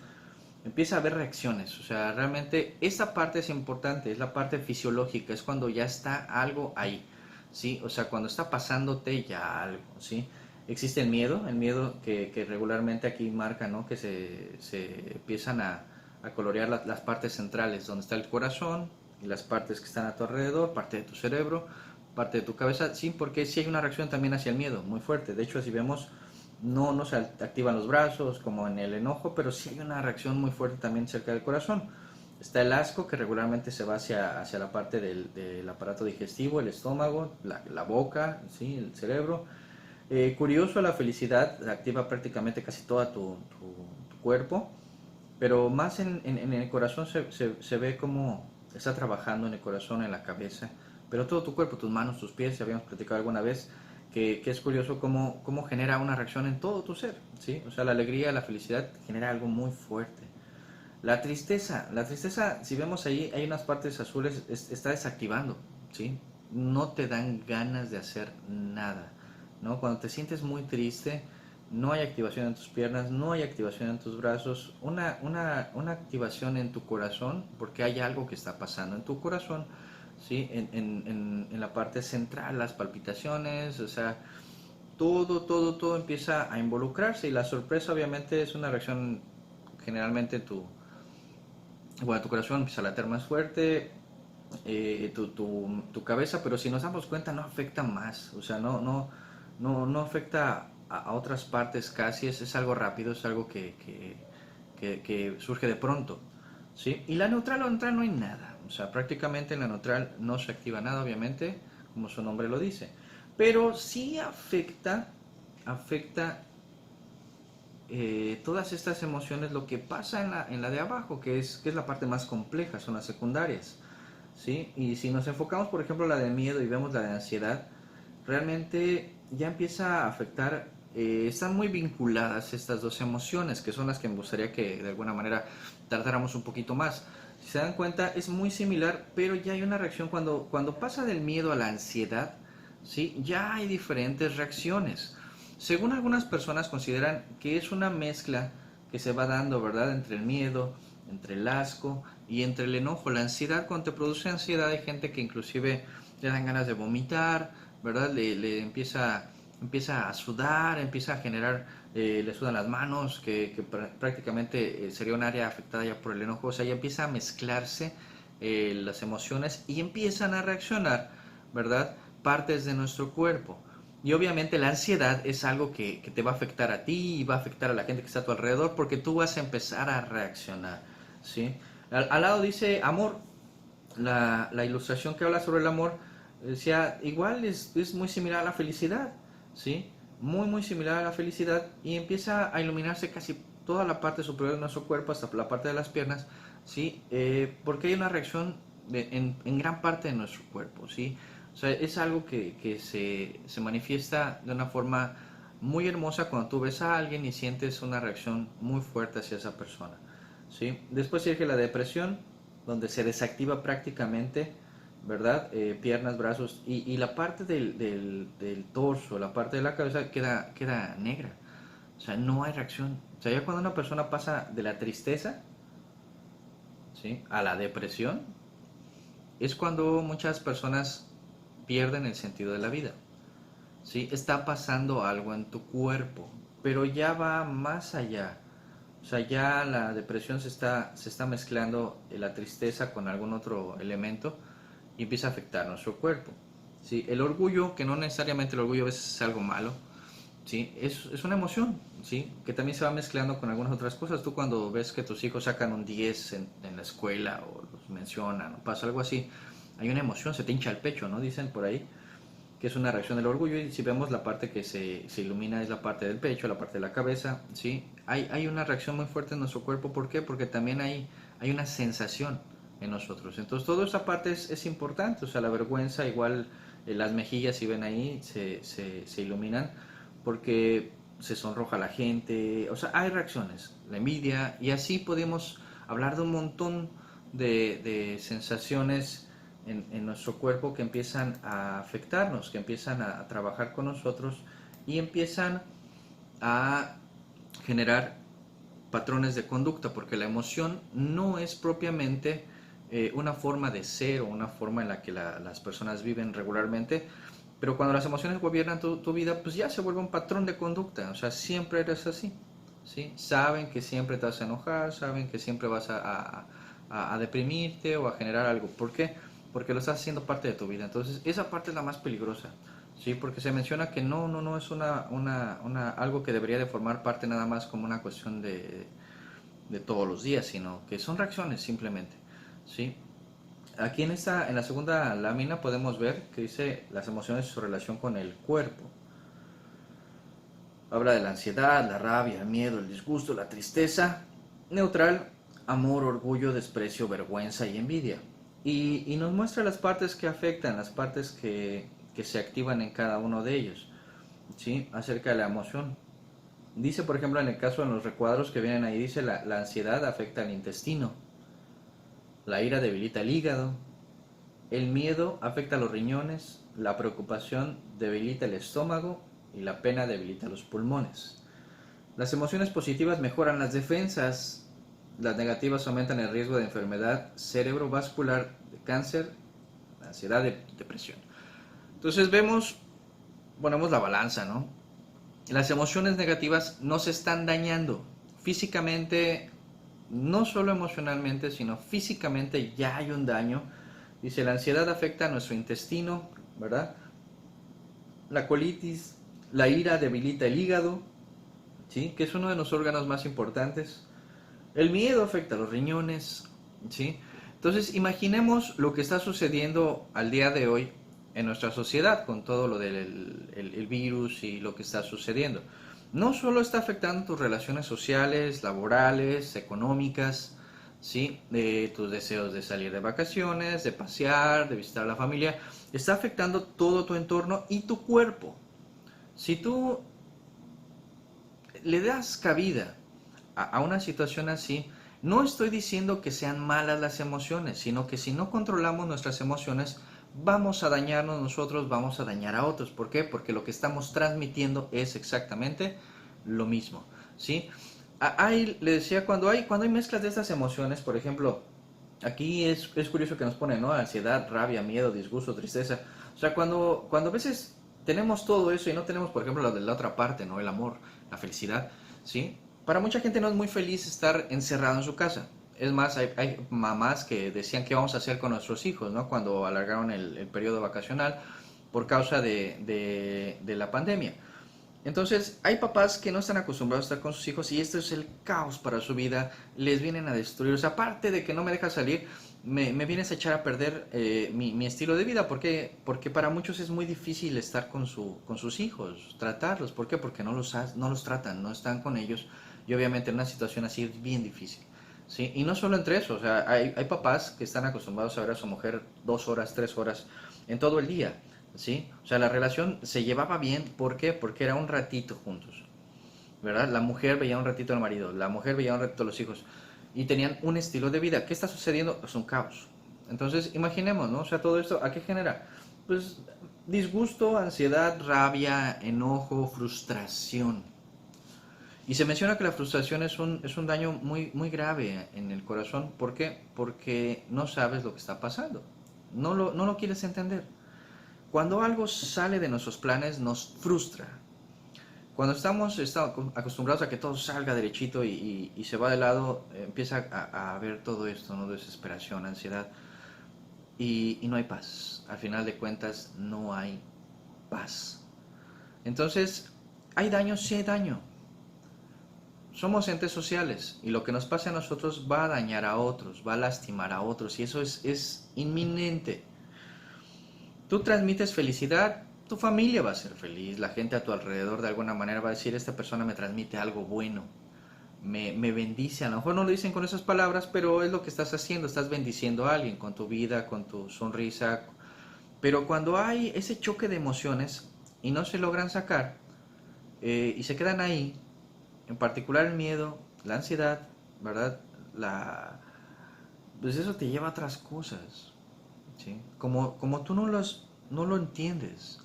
Empieza a haber reacciones. O sea, realmente esta parte es importante, es la parte fisiológica, es cuando ya está algo ahí, ¿sí? O sea, cuando está pasándote ya algo, ¿sí? Existe el miedo que regularmente aquí marca, ¿no? Que se empiezan a colorear las partes centrales, donde está el corazón y las partes que están a tu alrededor, parte de tu cerebro, parte de tu cabeza, sí, porque sí hay una reacción también hacia el miedo, muy fuerte. De hecho, si vemos, no se activan los brazos como en el enojo, pero sí hay una reacción muy fuerte también cerca del corazón. Está el asco, que regularmente se va hacia la parte del aparato digestivo, el estómago, la boca, ¿sí? El cerebro. Curioso, la felicidad activa prácticamente casi todo tu cuerpo, pero más en el corazón se ve como está trabajando en el corazón, en la cabeza, pero todo tu cuerpo, tus manos, tus pies, ya habíamos platicado alguna vez, que es curioso cómo genera una reacción en todo tu ser, ¿sí? O sea, la alegría, la felicidad genera algo muy fuerte. La tristeza, si vemos ahí, hay unas partes azules, está desactivando, ¿sí? No te dan ganas de hacer nada, ¿no? Cuando te sientes muy triste, no hay activación en tus piernas, no hay activación en tus brazos, una activación en tu corazón, porque hay algo que está pasando en tu corazón, ¿sí? En la parte central, las palpitaciones, o sea, todo empieza a involucrarse y la sorpresa obviamente es una reacción generalmente tu corazón empieza a latir más fuerte, tu cabeza, pero si nos damos cuenta no afecta más, o sea, no afecta a otras partes casi, es algo rápido, es algo que surge de pronto, ¿sí? Y la neutral no hay nada, o sea, prácticamente en la neutral no se activa nada, obviamente, como su nombre lo dice, pero sí afecta todas estas emociones, lo que pasa en la de abajo, que es la parte más compleja, son las secundarias, ¿sí? Y si nos enfocamos, por ejemplo, la de miedo y vemos la de ansiedad, realmente ya empieza a afectar, están muy vinculadas estas dos emociones, que son las que me gustaría que de alguna manera tratáramos un poquito más. Si se dan cuenta, es muy similar, pero ya hay una reacción cuando pasa del miedo a la ansiedad, ¿sí? Ya hay diferentes reacciones. Según algunas personas consideran que es una mezcla que se va dando, ¿verdad? Entre el miedo, entre el asco y entre el enojo. La ansiedad, cuando te produce ansiedad, hay gente que inclusive le dan ganas de vomitar, ¿verdad? Le empieza a sudar, empieza a generar, le sudan las manos, que prácticamente sería un área afectada ya por el enojo. O sea, ya empieza a mezclarse las emociones y empiezan a reaccionar, ¿verdad? Partes de nuestro cuerpo. Y obviamente la ansiedad es algo que te va a afectar a ti y va a afectar a la gente que está a tu alrededor porque tú vas a empezar a reaccionar, ¿sí? Al lado dice amor, la ilustración que habla sobre el amor, decía, igual es muy similar a la felicidad, ¿sí? Muy similar a la felicidad y empieza a iluminarse casi toda la parte superior de nuestro cuerpo hasta la parte de las piernas, ¿sí? Porque hay una reacción en gran parte de nuestro cuerpo, ¿sí? O sea, es algo que se manifiesta de una forma muy hermosa cuando tú ves a alguien y sientes una reacción muy fuerte hacia esa persona, ¿sí? Después sigue la depresión, donde se desactiva prácticamente, ¿verdad? Piernas, brazos y la parte del torso, la parte de la cabeza queda negra. O sea, no hay reacción. O sea, ya cuando una persona pasa de la tristeza, ¿sí? A la depresión, es cuando muchas personas pierden el sentido de la vida, ¿sí? Está pasando algo en tu cuerpo, pero ya va más allá. O sea, ya la depresión se está mezclando la tristeza con algún otro elemento y empieza a afectar nuestro cuerpo, ¿sí? El orgullo, que no necesariamente el orgullo a veces es algo malo, ¿sí? Es una emoción, ¿sí? Que también se va mezclando con algunas otras cosas. Tú cuando ves que tus hijos sacan un 10 en la escuela o los mencionan o pasa algo así, hay una emoción, se te hincha el pecho, ¿no? Dicen por ahí que es una reacción del orgullo y si vemos la parte que se ilumina es la parte del pecho, la parte de la cabeza, ¿sí? Hay una reacción muy fuerte en nuestro cuerpo, ¿por qué? Porque también hay una sensación en nosotros. Entonces toda esta parte es importante, o sea, la vergüenza, igual las mejillas si ven ahí se iluminan porque se sonroja la gente, o sea, hay reacciones, la envidia y así podemos hablar de un montón de sensaciones en nuestro cuerpo que empiezan a afectarnos, que empiezan a trabajar con nosotros y empiezan a generar patrones de conducta, porque la emoción no es propiamente una forma de ser o una forma en la que las personas viven regularmente, pero cuando las emociones gobiernan tu vida, pues ya se vuelve un patrón de conducta, o sea, siempre eres así, ¿sí? Saben que siempre te vas a enojar, saben que siempre vas a deprimirte o a generar algo. ¿Por qué? Porque lo estás haciendo parte de tu vida. Entonces, esa parte es la más peligrosa, ¿sí? Porque se menciona que no es algo que debería de formar parte nada más como una cuestión de todos los días, sino que son reacciones simplemente. ¿sí? Aquí en la segunda lámina podemos ver que dice las emociones y su relación con el cuerpo. Habla de la ansiedad, la rabia, el miedo, el disgusto, la tristeza. Neutral, amor, orgullo, desprecio, vergüenza y envidia. Y nos muestra las partes que afectan, las partes que se activan en cada uno de ellos, ¿sí? Acerca de la emoción. Dice, por ejemplo, en el caso de los recuadros que vienen ahí, dice la ansiedad afecta al intestino, la ira debilita el hígado, el miedo afecta a los riñones, la preocupación debilita el estómago y la pena debilita los pulmones. Las emociones positivas mejoran las defensas, las negativas aumentan el riesgo de enfermedad cerebrovascular, de cáncer, ansiedad, depresión. Entonces ponemos la balanza, ¿no? Las emociones negativas nos están dañando físicamente, no solo emocionalmente, sino físicamente ya hay un daño. Dice, la ansiedad afecta a nuestro intestino, ¿verdad? La colitis, la ira debilita el hígado, ¿sí? Que es uno de los órganos más importantes. El miedo afecta a los riñones, ¿sí? Entonces, imaginemos lo que está sucediendo al día de hoy en nuestra sociedad con todo lo del el virus y lo que está sucediendo. No solo está afectando tus relaciones sociales, laborales, económicas, ¿sí? Tus deseos de salir de vacaciones, de pasear, de visitar a la familia, está afectando todo tu entorno y tu cuerpo. Si tú le das cabida a una situación así, no estoy diciendo que sean malas las emociones, sino que si no controlamos nuestras emociones, vamos a dañarnos nosotros, vamos a dañar a otros. ¿Por qué? Porque lo que estamos transmitiendo es exactamente lo mismo, ¿sí? Le decía, cuando hay mezclas de estas emociones, por ejemplo, aquí es curioso que nos pone, ¿no? Ansiedad, rabia, miedo, disgusto, tristeza. O sea, cuando a veces tenemos todo eso y no tenemos, por ejemplo, lo de la otra parte, ¿no? El amor, la felicidad, ¿sí? Para mucha gente no es muy feliz estar encerrado en su casa. Es más, hay mamás que decían qué vamos a hacer con nuestros hijos, ¿no? Cuando alargaron el periodo vacacional por causa de la pandemia. Entonces, hay papás que no están acostumbrados a estar con sus hijos y esto es el caos para su vida, les vienen a destruir. O sea, aparte de que no me dejas salir, me vienes a echar a perder mi estilo de vida. ¿Por qué? Porque para muchos es muy difícil estar con sus hijos, tratarlos. ¿Por qué? Porque no los tratan, no están con ellos. Y obviamente en una situación así es bien difícil. ¿Sí? Y no solo entre eso, o sea, hay papás que están acostumbrados a ver a su mujer 2 horas, 3 horas en todo el día. ¿Sí? O sea, la relación se llevaba bien, ¿por qué? Porque era un ratito juntos, ¿verdad? La mujer veía un ratito al marido, la mujer veía un ratito a los hijos y tenían un estilo de vida. ¿Qué está sucediendo? Es un caos. Entonces, imaginemos, ¿no? O sea, todo esto, ¿a qué genera? Pues disgusto, ansiedad, rabia, enojo, frustración. Y se menciona que la frustración es un daño muy, muy grave en el corazón. ¿Por qué? Porque no sabes lo que está pasando. No lo quieres entender. Cuando algo sale de nuestros planes nos frustra. Cuando estamos acostumbrados a que todo salga derechito y se va de lado, empieza a haber todo esto, ¿no? Desesperación, ansiedad y no hay paz. Al final de cuentas no hay paz. Entonces, ¿hay daño? Sí hay daño. Somos entes sociales y lo que nos pasa a nosotros va a dañar a otros, va a lastimar a otros y eso es inminente. Tú transmites felicidad, tu familia va a ser feliz, la gente a tu alrededor de alguna manera va a decir, esta persona me transmite algo bueno, me bendice, a lo mejor no lo dicen con esas palabras, pero es lo que estás haciendo, estás bendiciendo a alguien con tu vida, con tu sonrisa, pero cuando hay ese choque de emociones y no se logran sacar y se quedan ahí, en particular el miedo, la ansiedad, ¿verdad? Pues eso te lleva a otras cosas. ¿Sí? Como tú no lo entiendes.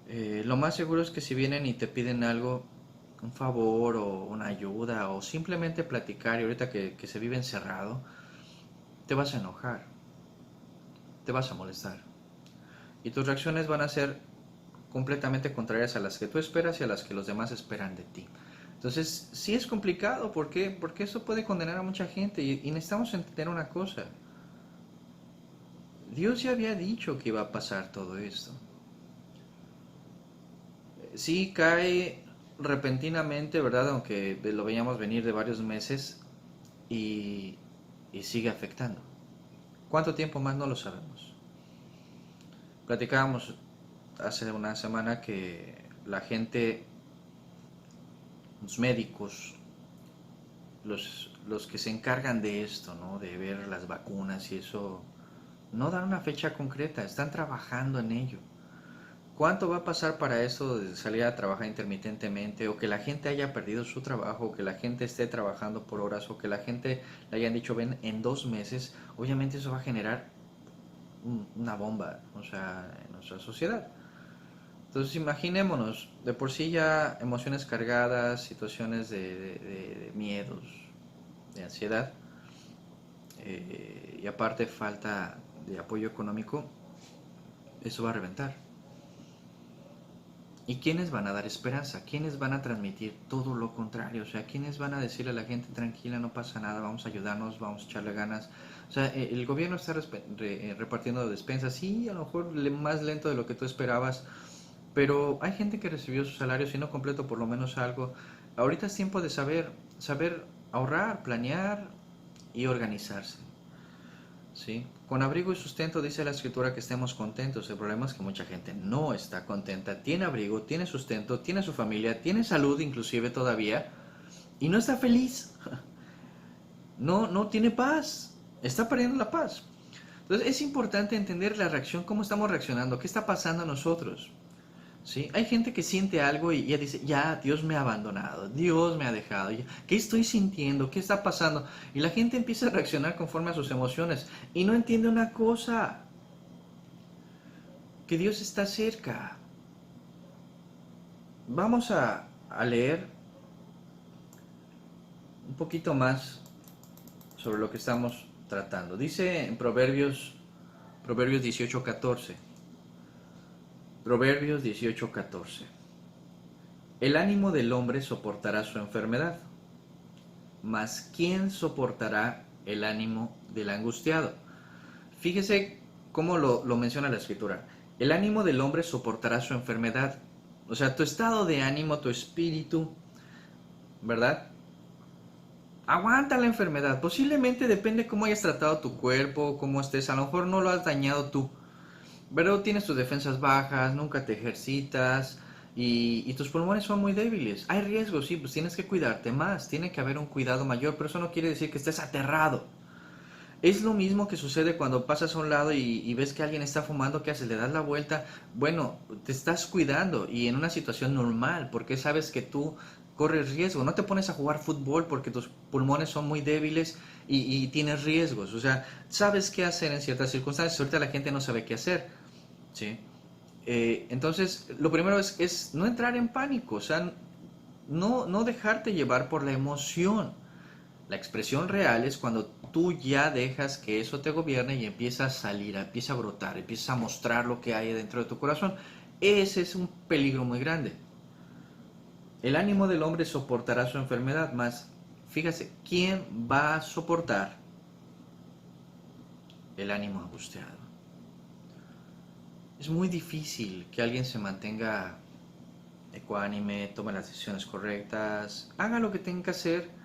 Lo más seguro es que si vienen y te piden algo, un favor o una ayuda o simplemente platicar y ahorita que se vive encerrado, te vas a enojar, te vas a molestar. Y tus reacciones van a ser completamente contrarias a las que tú esperas y a las que los demás esperan de ti. Entonces, sí es complicado, ¿por qué? Porque eso puede condenar a mucha gente y necesitamos entender una cosa. Dios ya había dicho que iba a pasar todo esto. Sí cae repentinamente, ¿verdad? Aunque lo veíamos venir de varios meses y, y sigue afectando. ¿Cuánto tiempo más? No lo sabemos. Platicábamos hace una semana que la gente, los médicos, los que se encargan de esto, ¿no? De ver las vacunas y eso, no dan una fecha concreta, están trabajando en ello. ¿Cuánto va a pasar para eso de salir a trabajar intermitentemente, o que la gente haya perdido su trabajo, o que la gente esté trabajando por horas, o que la gente le hayan dicho ven en 2 meses? Obviamente eso va a generar una bomba, o sea, en nuestra sociedad. Entonces imaginémonos, de por sí ya emociones cargadas, situaciones de miedos, de ansiedad, y aparte falta de apoyo económico, eso va a reventar. ¿Y quiénes van a dar esperanza? ¿Quiénes van a transmitir todo lo contrario? O sea, ¿quiénes van a decirle a la gente tranquila, no pasa nada, vamos a ayudarnos, vamos a echarle ganas? O sea, el gobierno está repartiendo despensas, sí, a lo mejor más lento de lo que tú esperabas, pero hay gente que recibió su salario, si no completo, por lo menos algo. Ahorita es tiempo de saber ahorrar, planear y organizarse. ¿Sí? Con abrigo y sustento dice la escritura que estemos contentos. El problema es que mucha gente no está contenta. Tiene abrigo, tiene sustento, tiene su familia, tiene salud inclusive todavía, y no está feliz. No tiene paz. Está perdiendo la paz. Entonces es importante entender la reacción, cómo estamos reaccionando, qué está pasando a nosotros. ¿Sí? Hay gente que siente algo y ya dice, ya, Dios me ha abandonado, Dios me ha dejado, ¿qué estoy sintiendo? ¿Qué está pasando? Y la gente empieza a reaccionar conforme a sus emociones y no entiende una cosa, que Dios está cerca. Vamos a leer un poquito más sobre lo que estamos tratando. Dice en Proverbios 18:14. Proverbios 18:14. El ánimo del hombre soportará su enfermedad, mas ¿quién soportará el ánimo del angustiado? Fíjese cómo lo menciona la escritura. El ánimo del hombre soportará su enfermedad. O sea, tu estado de ánimo, tu espíritu, ¿verdad? Aguanta la enfermedad. Posiblemente depende cómo hayas tratado tu cuerpo, cómo estés. A lo mejor no lo has dañado tú, pero tienes tus defensas bajas, nunca te ejercitas y tus pulmones son muy débiles. Hay riesgos, sí, pues tienes que cuidarte más, tiene que haber un cuidado mayor, pero eso no quiere decir que estés aterrado. Es lo mismo que sucede cuando pasas a un lado y ves que alguien está fumando. ¿Qué haces? Le das la vuelta. Bueno, te estás cuidando y en una situación normal, porque sabes que tú corres riesgo. No te pones a jugar fútbol porque tus pulmones son muy débiles y tienes riesgos. O sea, sabes qué hacer en ciertas circunstancias. Ahorita la gente no sabe qué hacer, ¿sí? Entonces, lo primero es no entrar en pánico. O sea, no dejarte llevar por la emoción. La expresión real es cuando tú ya dejas que eso te gobierne y empieza a salir, empieza a brotar, empieza a mostrar lo que hay dentro de tu corazón. Ese es un peligro muy grande. El ánimo del hombre soportará su enfermedad, mas fíjate, ¿quién va a soportar el ánimo angustiado? Es muy difícil que alguien se mantenga ecuánime, tome las decisiones correctas, haga lo que tenga que hacer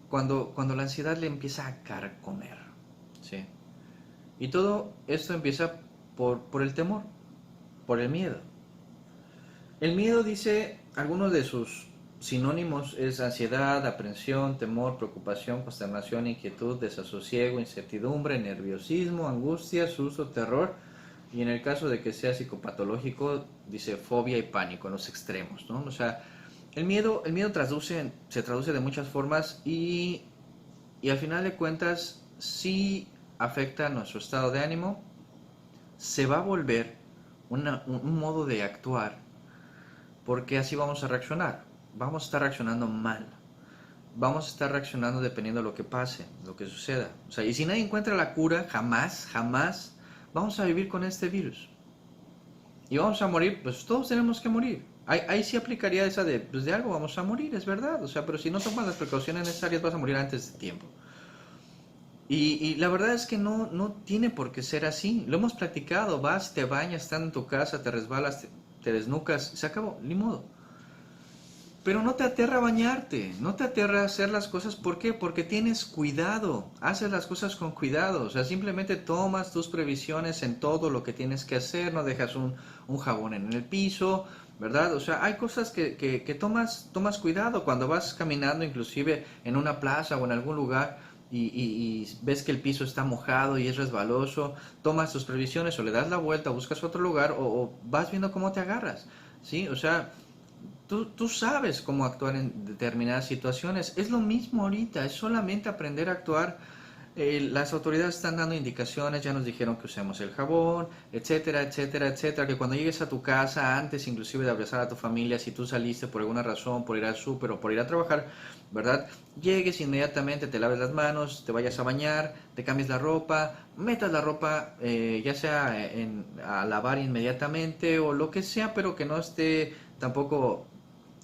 cuando la ansiedad le empieza a carcomer, ¿sí? Y todo esto empieza por el temor, por el miedo. El miedo, dice, algunos de sus sinónimos es ansiedad, aprensión, temor, preocupación, consternación, inquietud, desasosiego, incertidumbre, nerviosismo, angustia, susto, terror. Y en el caso de que sea psicopatológico, dice fobia y pánico en los extremos, ¿no? O sea, el miedo se traduce de muchas formas y al final de cuentas sí afecta a nuestro estado de ánimo. Se va a volver un modo de actuar, porque así vamos a reaccionar. Vamos a estar reaccionando mal. Vamos a estar reaccionando dependiendo de lo que pase, lo que suceda. O sea, y si nadie encuentra la cura, jamás vamos a vivir con este virus. Y vamos a morir, pues todos tenemos que morir. Ahí sí aplicaría esa de, pues de algo vamos a morir, es verdad. O sea, pero si no tomas las precauciones necesarias vas a morir antes de tiempo. Y la verdad es que no tiene por qué ser así. Lo hemos platicado, vas, te bañas, estás en tu casa, te resbalas, te desnucas, se acabó, ni modo. Pero no te aterra bañarte, no te aterra hacer las cosas. ¿Por qué? Porque tienes cuidado, haces las cosas con cuidado. O sea, simplemente tomas tus previsiones en todo lo que tienes que hacer, no dejas un jabón en el piso, ¿verdad? O sea, hay cosas que tomas cuidado cuando vas caminando, inclusive en una plaza o en algún lugar. Y ves que el piso está mojado y es resbaloso, tomas tus previsiones o le das la vuelta, buscas otro lugar o vas viendo cómo te agarras, ¿sí? O sea, tú sabes cómo actuar en determinadas situaciones. Es lo mismo ahorita, es solamente aprender a actuar. Las autoridades están dando indicaciones, ya nos dijeron que usemos el jabón, etcétera, etcétera, etcétera. Que cuando llegues a tu casa, antes inclusive de abrazar a tu familia, si tú saliste por alguna razón, por ir al súper o por ir a trabajar, ¿verdad? Llegues inmediatamente, te laves las manos, te vayas a bañar, te cambies la ropa, metas la ropa ya sea a lavar inmediatamente o lo que sea, pero que no esté tampoco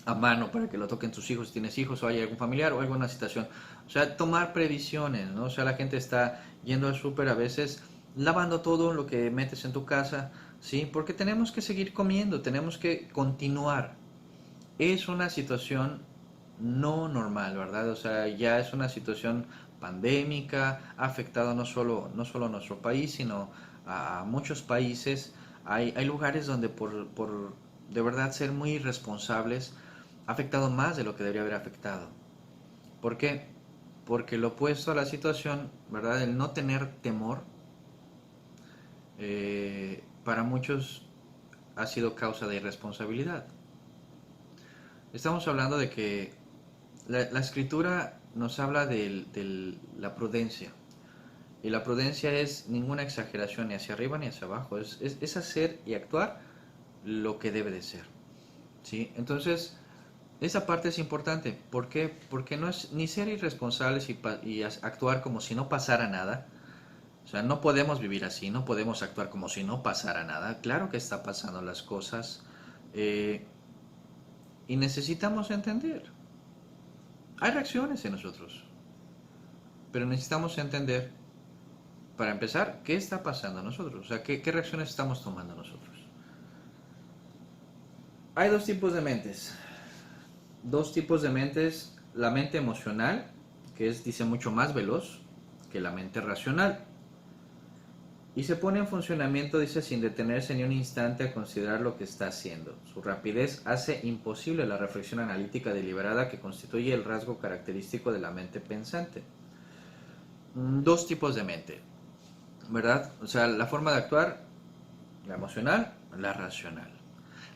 a mano para que lo toquen tus hijos si tienes hijos o hay algún familiar o alguna situación. O sea, tomar previsiones, ¿no? O sea, la gente está yendo al súper a veces lavando todo lo que metes en tu casa, ¿sí? Porque tenemos que seguir comiendo, tenemos que continuar. Es una situación no normal, ¿verdad? O sea, ya es una situación pandémica, ha afectado no solo a nuestro país, sino a muchos países. Hay lugares donde por de verdad ser muy irresponsables ha afectado más de lo que debería haber afectado. ¿Por qué? Porque lo opuesto a la situación, ¿verdad? El no tener temor, para muchos ha sido causa de irresponsabilidad. Estamos hablando de que la escritura nos habla de la prudencia. Y la prudencia es ninguna exageración ni hacia arriba ni hacia abajo. Es hacer y actuar lo que debe de ser. ¿Sí? Entonces, esa parte es importante. ¿Por qué? Porque no es ni ser irresponsables y actuar como si no pasara nada. O sea, no podemos vivir así, no podemos actuar como si no pasara nada. Claro que está pasando las cosas y necesitamos entender. Hay reacciones en nosotros, pero necesitamos entender, para empezar, qué está pasando a nosotros. O sea, qué reacciones estamos tomando nosotros. Hay dos tipos de mentes. Dos tipos de mentes. La mente emocional, que es, dice, mucho más veloz que la mente racional. Y se pone en funcionamiento, dice, sin detenerse ni un instante a considerar lo que está haciendo. Su rapidez hace imposible la reflexión analítica deliberada que constituye el rasgo característico de la mente pensante. Dos tipos de mente, ¿verdad? O sea, la forma de actuar, la emocional, la racional.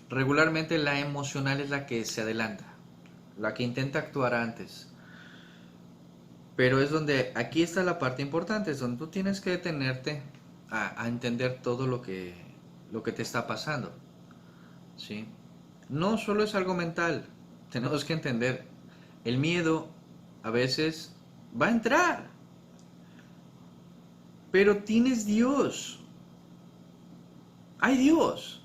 Regularmente la emocional es la que se adelanta, la que intenta actuar antes. Pero es donde, aquí está la parte importante, es donde tú tienes que detenerte a entender todo lo que te está pasando, ¿sí? No solo es algo mental, tenemos que entender, el miedo a veces va a entrar, pero tienes Dios, hay Dios.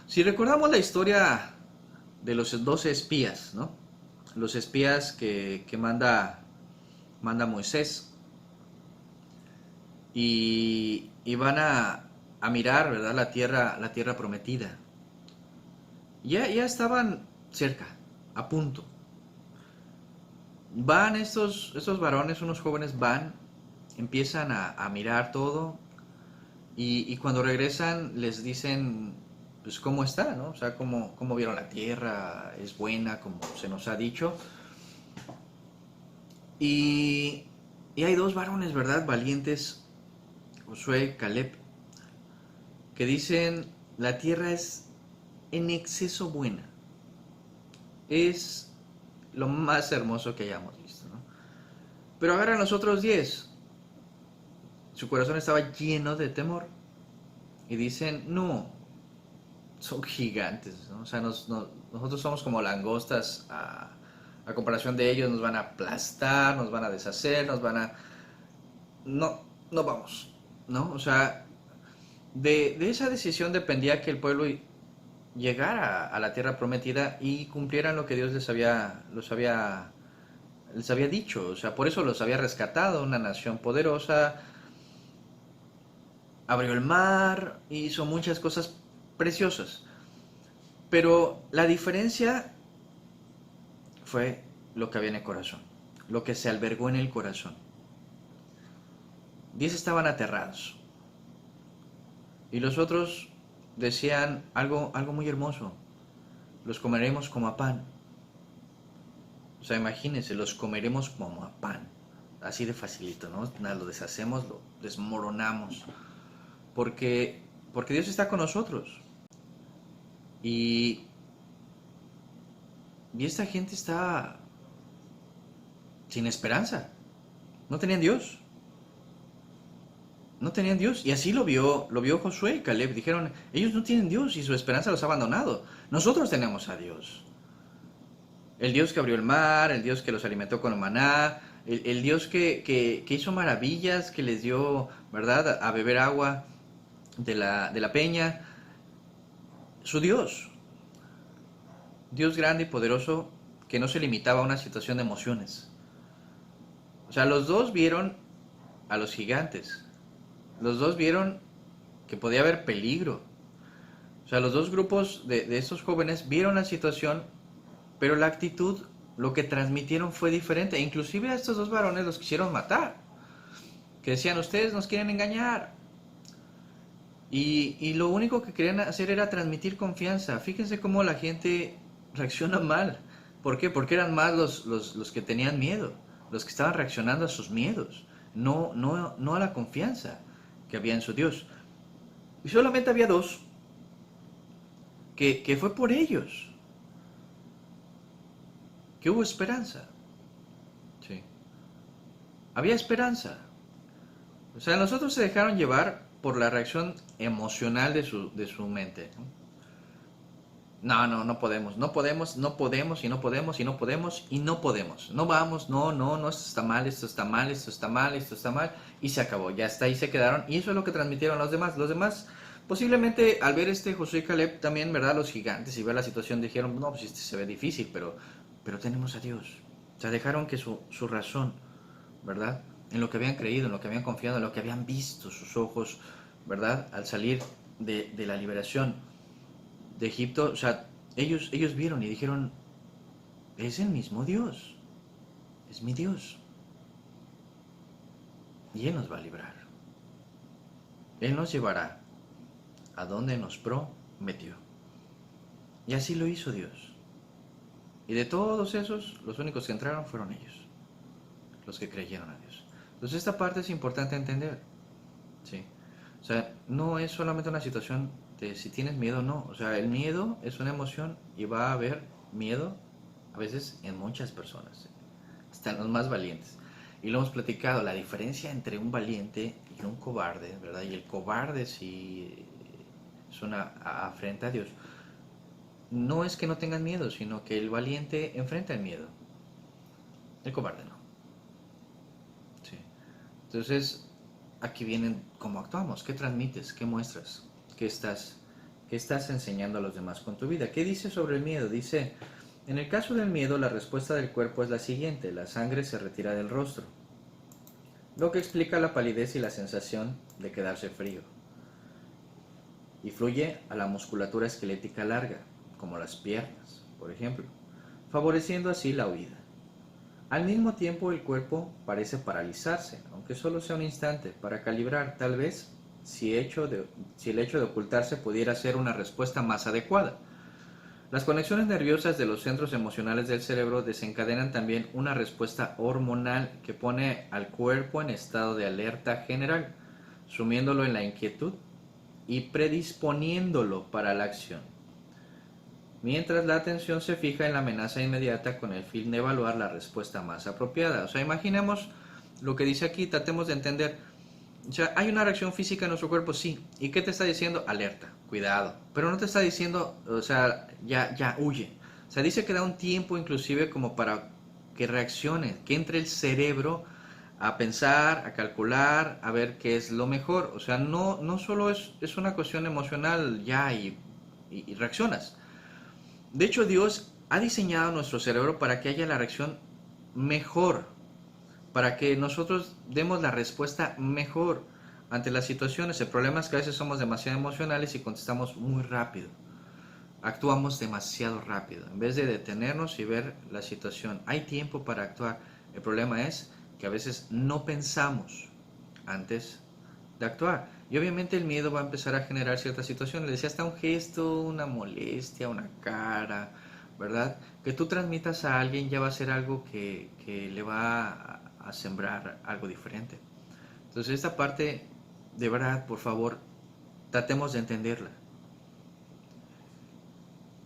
Si recordamos la historia de los 12 espías, ¿no? Los espías que manda Moisés y van a mirar, ¿verdad? La tierra prometida. Ya estaban cerca, a punto. Van estos varones, unos jóvenes van, empiezan a mirar todo y cuando regresan les dicen, pues cómo está, ¿no? O sea, cómo vieron la tierra, es buena, como se nos ha dicho. Y, y hay dos varones, ¿verdad? Valientes, Josué, Caleb, que dicen, la tierra es en exceso buena. Es lo más hermoso que hayamos visto, ¿no? Pero agarran los otros 10. Su corazón estaba lleno de temor. Y dicen, no, son gigantes, ¿no? O sea, nosotros somos como langostas a comparación de ellos, nos van a aplastar, nos van a deshacer, no vamos, ¿no? O sea, de esa decisión dependía que el pueblo llegara a la tierra prometida y cumplieran lo que Dios les había dicho. O sea, por eso los había rescatado, una nación poderosa, abrió el mar, hizo muchas cosas preciosas. Pero la diferencia fue lo que había en el corazón, lo que se albergó en el corazón. 10 estaban aterrados y los otros decían algo muy hermoso: los comeremos como a pan. O sea, imagínense, los comeremos como a pan, así de facilito, ¿no? Lo deshacemos, lo desmoronamos, porque Dios está con nosotros. Y esta gente está sin esperanza. No tenían Dios. No tenían Dios. Y así lo vio Josué y Caleb. Dijeron, ellos no tienen Dios y su esperanza los ha abandonado. Nosotros tenemos a Dios. El Dios que abrió el mar, el Dios que los alimentó con el maná, el Dios que hizo maravillas, que les dio, ¿verdad?, a beber agua de la peña. Su Dios. Dios grande y poderoso, que no se limitaba a una situación de emociones. O sea, los dos vieron a los gigantes. Los dos vieron que podía haber peligro. O sea, los dos grupos de estos jóvenes vieron la situación, pero la actitud, lo que transmitieron fue diferente. E inclusive a estos dos varones los quisieron matar. Que decían, ustedes nos quieren engañar. Y lo único que querían hacer era transmitir confianza. Fíjense cómo la gente reacciona mal. ¿Por qué? Porque eran más los que tenían miedo, los que estaban reaccionando a sus miedos, no a la confianza que había en su Dios. Y solamente había dos, que fue por ellos, que hubo esperanza. Sí. Había esperanza. O sea, los otros se dejaron llevar por la reacción emocional de su mente. No podemos, y no podemos. No vamos, no, esto está mal, y se acabó, ya está, ahí se quedaron, y eso es lo que transmitieron los demás. Los demás, posiblemente al ver Josué y Caleb también, ¿verdad?, los gigantes, y ver la situación, dijeron, no, pues se ve difícil, pero tenemos a Dios. O sea, dejaron que su razón, ¿verdad?, en lo que habían creído, en lo que habían confiado, en lo que habían visto sus ojos, ¿verdad?, al salir de la liberación de Egipto. O sea, ellos vieron y dijeron, es el mismo Dios, es mi Dios, y Él nos va a librar, Él nos llevará a donde nos prometió. Y así lo hizo Dios. Y de todos esos, los únicos que entraron fueron ellos, los que creyeron a Dios. Entonces esta parte es importante entender, ¿sí? O sea, no es solamente una situación de si tienes miedo, no. O sea, el miedo es una emoción y va a haber miedo a veces en muchas personas, hasta en los más valientes. Y lo hemos platicado, la diferencia entre un valiente y un cobarde, ¿verdad? Y el cobarde, si es una afrenta a Dios, no es que no tengan miedo, sino que el valiente enfrenta el miedo. El cobarde no. Sí. Entonces, aquí vienen cómo actuamos, qué transmites, qué muestras, qué estás enseñando a los demás con tu vida. ¿Qué dice sobre el miedo? Dice, en el caso del miedo, la respuesta del cuerpo es la siguiente: la sangre se retira del rostro, lo que explica la palidez y la sensación de quedarse frío, y fluye a la musculatura esquelética larga, como las piernas, por ejemplo, favoreciendo así la huida. Al mismo tiempo, el cuerpo parece paralizarse, aunque solo sea un instante, para calibrar, tal vez, si el hecho de ocultarse pudiera ser una respuesta más adecuada. Las conexiones nerviosas de los centros emocionales del cerebro desencadenan también una respuesta hormonal que pone al cuerpo en estado de alerta general, sumiéndolo en la inquietud y predisponiéndolo para la acción, mientras la atención se fija en la amenaza inmediata con el fin de evaluar la respuesta más apropiada. O sea, imaginemos lo que dice aquí, tratemos de entender. O sea, hay una reacción física en nuestro cuerpo, sí. ¿Y qué te está diciendo? Alerta, cuidado. Pero no te está diciendo, o sea, ya huye. O sea, dice que da un tiempo inclusive como para que reaccione, que entre el cerebro a pensar, a calcular, a ver qué es lo mejor. O sea, no solo es una cuestión emocional ya y reaccionas. De hecho, Dios ha diseñado nuestro cerebro para que haya la reacción mejor, para que nosotros demos la respuesta mejor ante las situaciones. El problema es que a veces somos demasiado emocionales y contestamos muy rápido. actuamos demasiado rápido. En vez de detenernos y ver la situación, hay tiempo para actuar. El problema es que a veces no pensamos antes de actuar. Y obviamente el miedo va a empezar a generar ciertas situaciones. Le decía, hasta un gesto, una molestia, una cara, ¿verdad? Que tú transmitas a alguien ya va a ser algo que le va a sembrar algo diferente. Entonces esta parte, de verdad, por favor, tratemos de entenderla.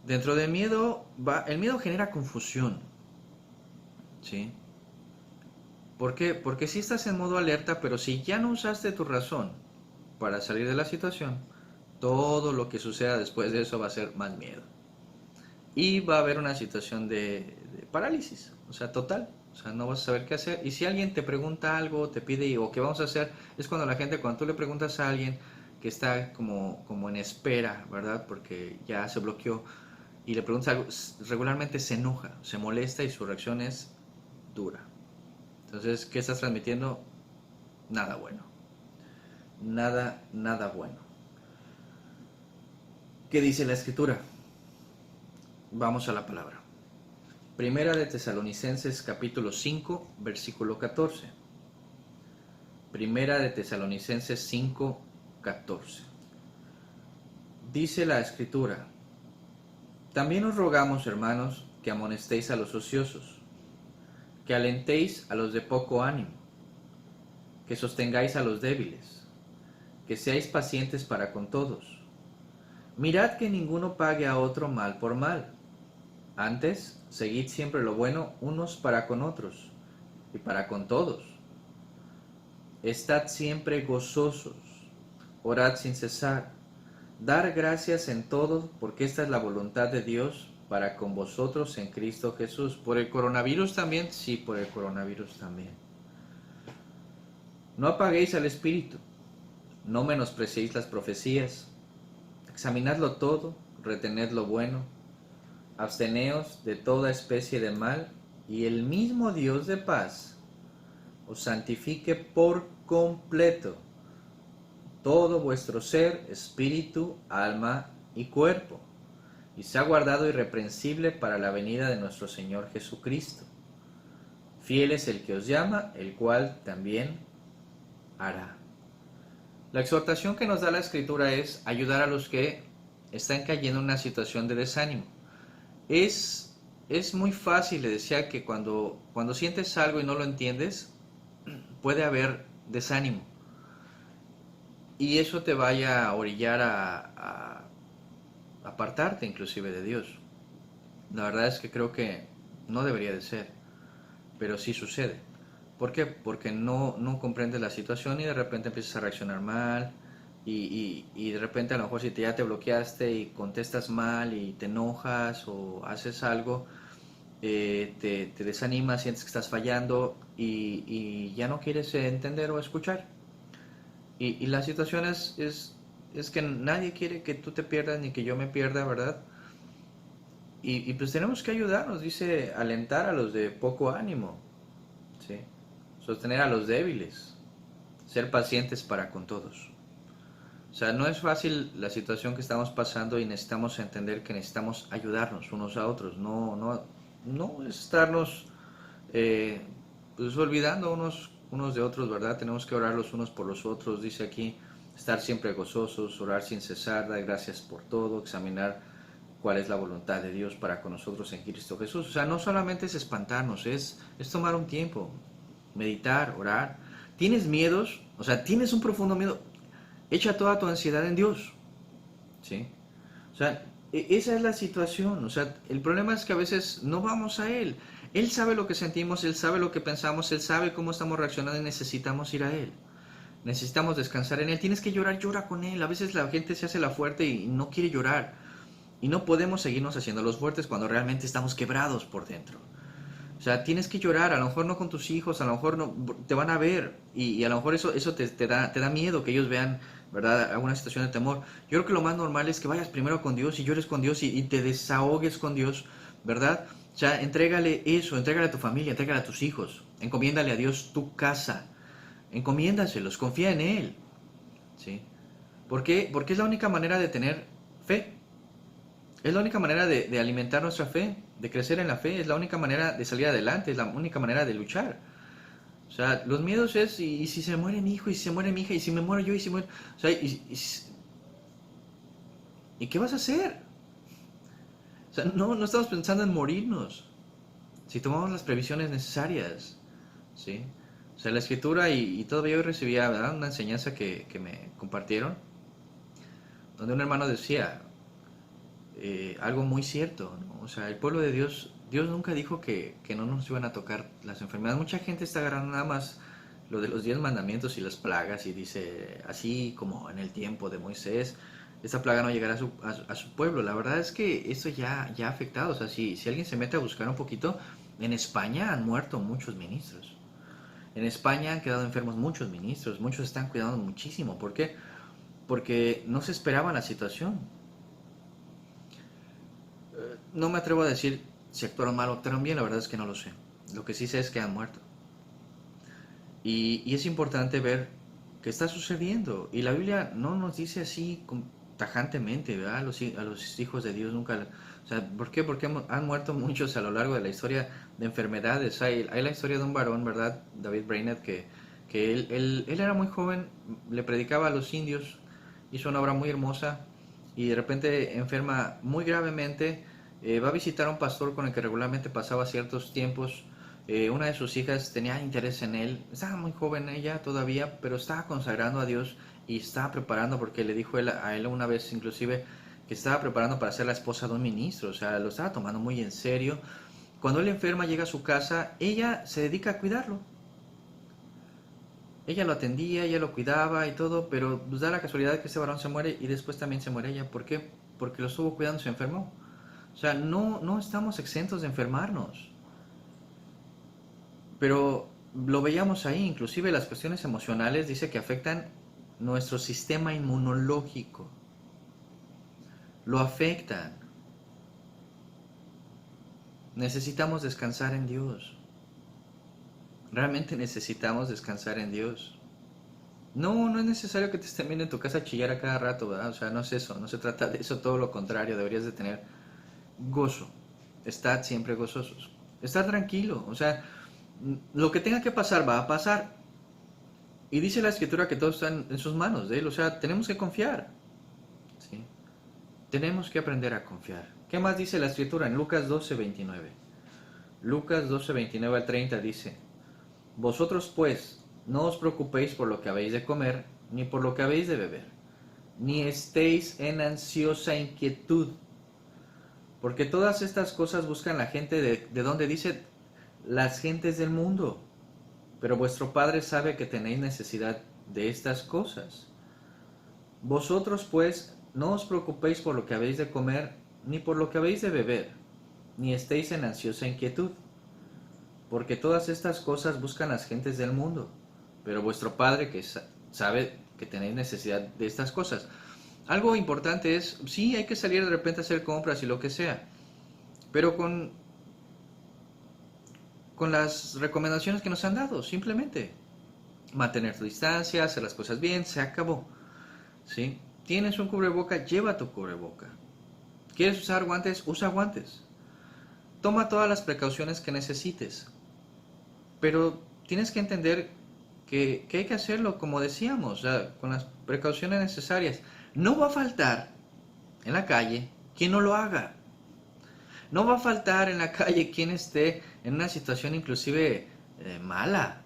Dentro del miedo, el miedo genera confusión, ¿sí? ¿Por qué? Porque si estás en modo alerta, pero si ya no usaste tu razón para salir de la situación, todo lo que suceda después de eso va a ser más miedo. Y va a haber una situación de parálisis, o sea, total. O sea, no vas a saber qué hacer. Y si alguien te pregunta algo, te pide, o qué vamos a hacer, es cuando la gente, cuando tú le preguntas a alguien que está como en espera, ¿verdad? Porque ya se bloqueó, y le preguntas algo, regularmente se enoja, se molesta y su reacción es dura. Entonces, ¿qué estás transmitiendo? Nada bueno. Nada bueno. ¿Qué dice la Escritura? Vamos a la palabra. Primera de Tesalonicenses capítulo 5, versículo 14. Primera de Tesalonicenses 5, 14. Dice la Escritura: también os rogamos, hermanos, que amonestéis a los ociosos, que alentéis a los de poco ánimo, que sostengáis a los débiles, que seáis pacientes para con todos. Mirad que ninguno pague a otro mal por mal. Antes, seguid siempre lo bueno unos para con otros y para con todos. Estad siempre gozosos, orad sin cesar, dar gracias en todo, porque esta es la voluntad de Dios para con vosotros en Cristo Jesús. ¿Por el coronavirus también? Sí, por el coronavirus también. No apaguéis al Espíritu, no menospreciéis las profecías, examinadlo todo, retened lo bueno, absteneos de toda especie de mal, y el mismo Dios de paz os santifique por completo todo vuestro ser, espíritu, alma y cuerpo, y sea guardado irreprensible para la venida de nuestro Señor Jesucristo. Fiel es el que os llama, el cual también hará. La exhortación que nos da la Escritura es ayudar a los que están cayendo en una situación de desánimo. Es muy fácil, le decía, que cuando sientes algo y no lo entiendes, puede haber desánimo. Y eso te vaya a orillar a apartarte inclusive de Dios. La verdad es que creo que no debería de ser, pero sí sucede. ¿Por qué? Porque no comprendes la situación y de repente empiezas a reaccionar mal y de repente a lo mejor si ya te bloqueaste y contestas mal y te enojas o haces algo, te desanimas, sientes que estás fallando y ya no quieres entender o escuchar. Y la situación es que nadie quiere que tú te pierdas ni que yo me pierda, ¿verdad? Y pues tenemos que ayudarnos, dice, alentar a los de poco ánimo, ¿sí? Sostener a los débiles, ser pacientes para con todos. O sea, no es fácil la situación que estamos pasando y necesitamos entender que necesitamos ayudarnos unos a otros, no estarnos pues olvidando unos de otros, ¿verdad? Tenemos que orar los unos por los otros, dice aquí, estar siempre gozosos, orar sin cesar, dar gracias por todo, examinar cuál es la voluntad de Dios para con nosotros en Cristo Jesús. O sea, no solamente es espantarnos, es tomar un tiempo, meditar, orar. ¿Tienes miedos? O sea, tienes un profundo miedo. Echa toda tu ansiedad en Dios, ¿sí? O sea, esa es la situación. O sea, el problema es que a veces no vamos a Él. Él sabe lo que sentimos, Él sabe lo que pensamos, Él sabe cómo estamos reaccionando y necesitamos ir a Él. Necesitamos descansar en Él. Tienes que llorar, llora con Él. A veces la gente se hace la fuerte y no quiere llorar. Y no podemos seguirnos haciendo los fuertes cuando realmente estamos quebrados por dentro. O sea, tienes que llorar, a lo mejor no con tus hijos, a lo mejor no, te van a ver y a lo mejor eso te da miedo que ellos vean, ¿verdad?, alguna situación de temor. Yo creo que lo más normal es que vayas primero con Dios y llores con Dios y te desahogues con Dios, ¿verdad? O sea, entrégale eso, entrégale a tu familia, entrégale a tus hijos, encomiéndale a Dios tu casa, encomiéndaselos, confía en Él, ¿sí? ¿Por qué? Porque es la única manera de tener fe. Es la única manera de alimentar nuestra fe, de crecer en la fe, es la única manera de salir adelante, es la única manera de luchar. O sea, los miedos es, y si se muere mi hijo, y si se muere mi hija, y si me muero yo, y si muero... O sea, ¿y qué vas a hacer? O sea, no estamos pensando en morirnos. Si tomamos las previsiones necesarias, ¿sí? O sea, la escritura, y todavía hoy recibía, ¿verdad?, una enseñanza que me compartieron, donde un hermano decía algo muy cierto, ¿no? O sea, el pueblo de Dios, Dios nunca dijo que no nos iban a tocar las enfermedades. Mucha gente está agarrando nada más lo de los 10 mandamientos y las plagas y dice, así como en el tiempo de Moisés, esta plaga no llegará a su pueblo. La verdad es que esto ya ha afectado. O sea, si alguien se mete a buscar un poquito, en España han muerto muchos ministros. En España han quedado enfermos muchos ministros, muchos están cuidando muchísimo. ¿Por qué? Porque no se esperaba la situación. No me atrevo a decir si actuaron mal o actuaron bien, la verdad es que no lo sé. Lo que sí sé es que han muerto. Y es importante ver qué está sucediendo. Y la Biblia no nos dice así tajantemente, ¿verdad? A los hijos de Dios nunca... O sea, ¿por qué? Porque han muerto muchos a lo largo de la historia de enfermedades. Hay la historia de un varón, ¿verdad? David Brainerd, que él era muy joven, le predicaba a los indios, hizo una obra muy hermosa y de repente enferma muy gravemente. Va a visitar a un pastor con el que regularmente pasaba ciertos tiempos. Una de sus hijas tenía interés en él, estaba muy joven ella todavía, pero estaba consagrando a Dios y estaba preparando, porque le dijo a él una vez inclusive que estaba preparando para ser la esposa de un ministro. O sea, lo estaba tomando muy en serio. Cuando él enferma, llega a su casa, ella se dedica a cuidarlo. Ella lo atendía, ella lo cuidaba y todo, pero pues da la casualidad que ese varón se muere y después también se muere ella. ¿Por qué? Porque lo estuvo cuidando y se enfermó. O sea, no estamos exentos de enfermarnos. Pero lo veíamos ahí, inclusive las cuestiones emocionales dice que afectan nuestro sistema inmunológico. Lo afectan. Necesitamos descansar en Dios. Realmente necesitamos descansar en Dios. No es necesario que te estén viendo en tu casa a chillar a cada rato, ¿verdad? O sea, no es eso, no se trata de eso, todo lo contrario, deberías de tener gozo. Estad siempre gozosos. Estad tranquilo, o sea, lo que tenga que pasar va a pasar. Y dice la escritura que todo está en sus manos de Él, o sea, tenemos que confiar. ¿Sí? Tenemos que aprender a confiar. ¿Qué más dice la escritura en Lucas 12:29? Lucas 12:29 al 30 dice: Vosotros pues, no os preocupéis por lo que habéis de comer, ni por lo que habéis de beber, ni estéis en ansiosa inquietud, porque todas estas cosas buscan la gente de donde dice las gentes del mundo. Pero vuestro Padre sabe que tenéis necesidad de estas cosas. Vosotros pues no os preocupéis por lo que habéis de comer, ni por lo que habéis de beber, ni estéis en ansiosa inquietud, porque todas estas cosas buscan las gentes del mundo. Pero vuestro Padre que sabe que tenéis necesidad de estas cosas. Algo importante es, sí, hay que salir de repente a hacer compras y lo que sea, pero con las recomendaciones que nos han dado, simplemente mantener tu distancia, hacer las cosas bien, se acabó. ¿Sí? Tienes un cubreboca, lleva tu cubreboca. ¿Quieres usar guantes? Usa guantes. Toma todas las precauciones que necesites, pero tienes que entender que hay que hacerlo como decíamos, o sea, con las precauciones necesarias. No va a faltar en la calle quien no lo haga. No va a faltar en la calle quien esté en una situación inclusive mala,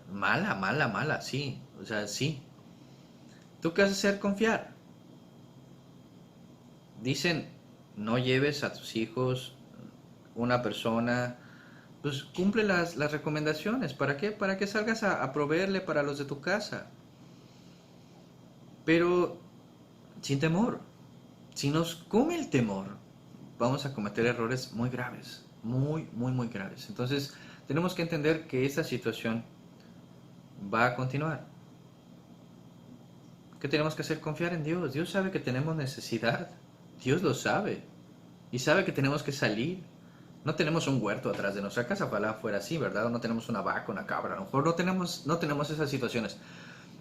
sí. O sea, sí. ¿Tú qué vas a hacer? Confiar. Dicen, no lleves a tus hijos, una persona, pues cumple las recomendaciones. ¿Para qué? Para que salgas a proveerle para los de tu casa. Pero sin temor. Si nos come el temor, vamos a cometer errores muy graves, muy graves. Entonces, tenemos que entender que esta situación va a continuar. ¿Qué tenemos que hacer? Confiar en Dios. Dios sabe que tenemos necesidad. Dios lo sabe. Y sabe que tenemos que salir. No tenemos un huerto atrás de nuestra casa, ojalá fuera así, ¿verdad? O no tenemos una vaca, una cabra. A lo mejor no tenemos esas situaciones.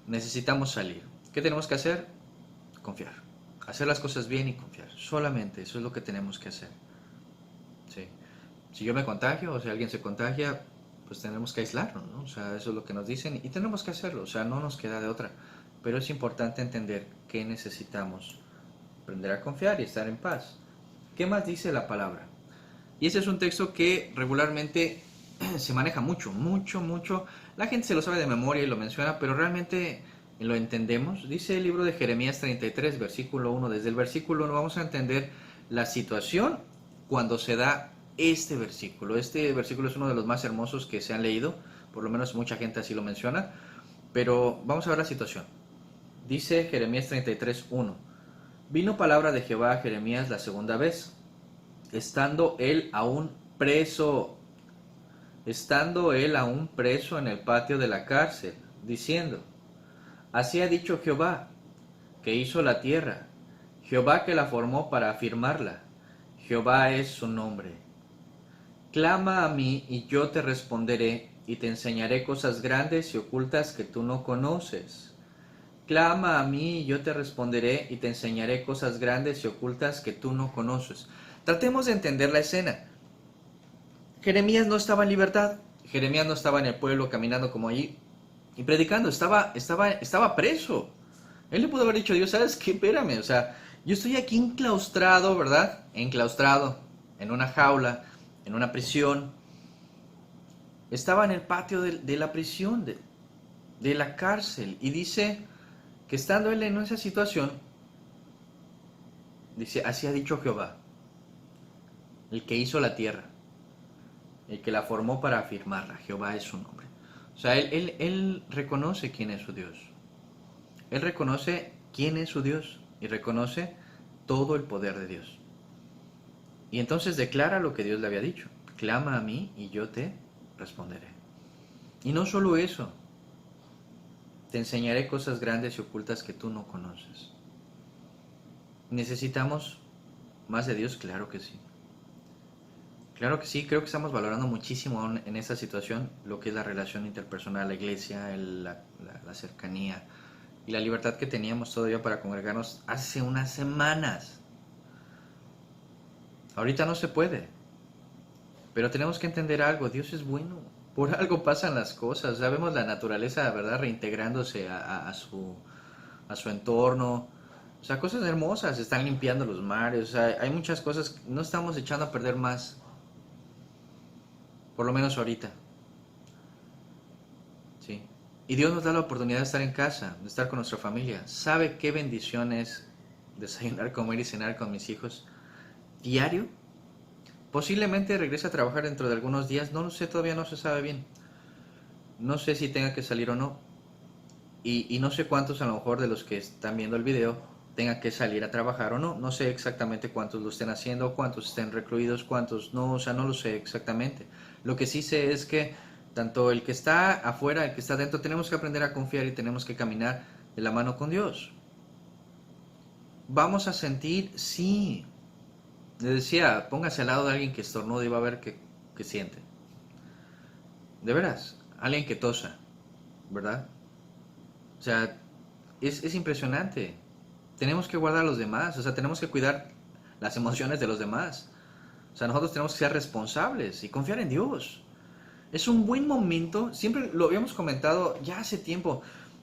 Necesitamos salir. ¿Qué tenemos que hacer? Confiar. hacer las cosas bien y confiar. Solamente eso es lo que tenemos que hacer. Sí. Si yo me contagio o si alguien se contagia, pues tenemos que aislarnos, ¿no? O sea, eso es lo que nos dicen y tenemos que hacerlo. O sea, no nos queda de otra. Pero es importante entender que necesitamos aprender a confiar y estar en paz. ¿Qué más dice la palabra? Y ese es un texto que regularmente se maneja mucho, mucho, mucho. La gente se lo sabe de memoria y lo menciona, pero realmente lo entendemos. Dice el libro de Jeremías 33, versículo 1. Desde el versículo 1 vamos a entender la situación cuando se da este versículo. Este versículo es uno de los más hermosos que se han leído, por lo menos mucha gente así lo menciona, pero vamos a ver la situación. Dice Jeremías 33, 1. Vino palabra de Jehová a Jeremías la segunda vez, estando él aún preso en el patio de la cárcel, diciendo: Así ha dicho Jehová, que hizo la tierra, Jehová que la formó para afirmarla, Jehová es su nombre. Clama a mí y yo te responderé y te enseñaré cosas grandes y ocultas que tú no conoces. Clama a mí y yo te responderé y te enseñaré cosas grandes y ocultas que tú no conoces. Tratemos de entender la escena. Jeremías no estaba en libertad. Jeremías no estaba en el pueblo caminando como allí y predicando. Estaba preso. Él le pudo haber dicho a Dios: ¿sabes qué? Espérame, o sea, yo estoy aquí enclaustrado, ¿verdad? Enclaustrado en una jaula, en una prisión. Estaba en el patio de la prisión, de la cárcel. Y dice que estando él en esa situación, dice: así ha dicho Jehová, el que hizo la tierra, el que la formó para afirmarla. Jehová es su nombre. O sea, él reconoce quién es su Dios. Él reconoce quién es su Dios y reconoce todo el poder de Dios. Y entonces declara lo que Dios le había dicho: clama a mí y yo te responderé. Y no solo eso, te enseñaré cosas grandes y ocultas que tú no conoces. ¿Necesitamos más de Dios? Claro que sí. Claro que sí, creo que estamos valorando muchísimo aún en esta situación lo que es la relación interpersonal, la iglesia, la cercanía y la libertad que teníamos todavía para congregarnos hace unas semanas. Ahorita no se puede, pero tenemos que entender algo: Dios es bueno, por algo pasan las cosas. Ya vemos la naturaleza, ¿verdad?, reintegrándose a su entorno. O sea, cosas hermosas, se están limpiando los mares, o sea, hay muchas cosas, no estamos echando a perder más, por lo menos ahorita. Sí. Y Dios nos da la oportunidad de estar en casa, de estar con nuestra familia. ¿Sabe qué bendición es desayunar, comer y cenar con mis hijos diario? Posiblemente regrese a trabajar dentro de algunos días, no lo sé, todavía no se sabe bien. No sé si tenga que salir o no. Y no sé cuántos a lo mejor de los que están viendo el video tengan que salir a trabajar o no. No sé exactamente cuántos lo estén haciendo, cuántos estén recluidos, cuántos no, o sea, no lo sé exactamente. Lo que sí sé es que tanto el que está afuera, el que está adentro, tenemos que aprender a confiar y tenemos que caminar de la mano con Dios. Vamos a sentir, sí. Les decía, póngase al lado de alguien que estornude y va a ver qué siente. De veras, alguien que tosa, ¿verdad? O sea, es impresionante. Tenemos que guardar a los demás, o sea, tenemos que cuidar las emociones de los demás. O sea, nosotros tenemos que ser responsables y confiar en Dios. Es un buen momento, siempre lo habíamos comentado ya hace tiempo,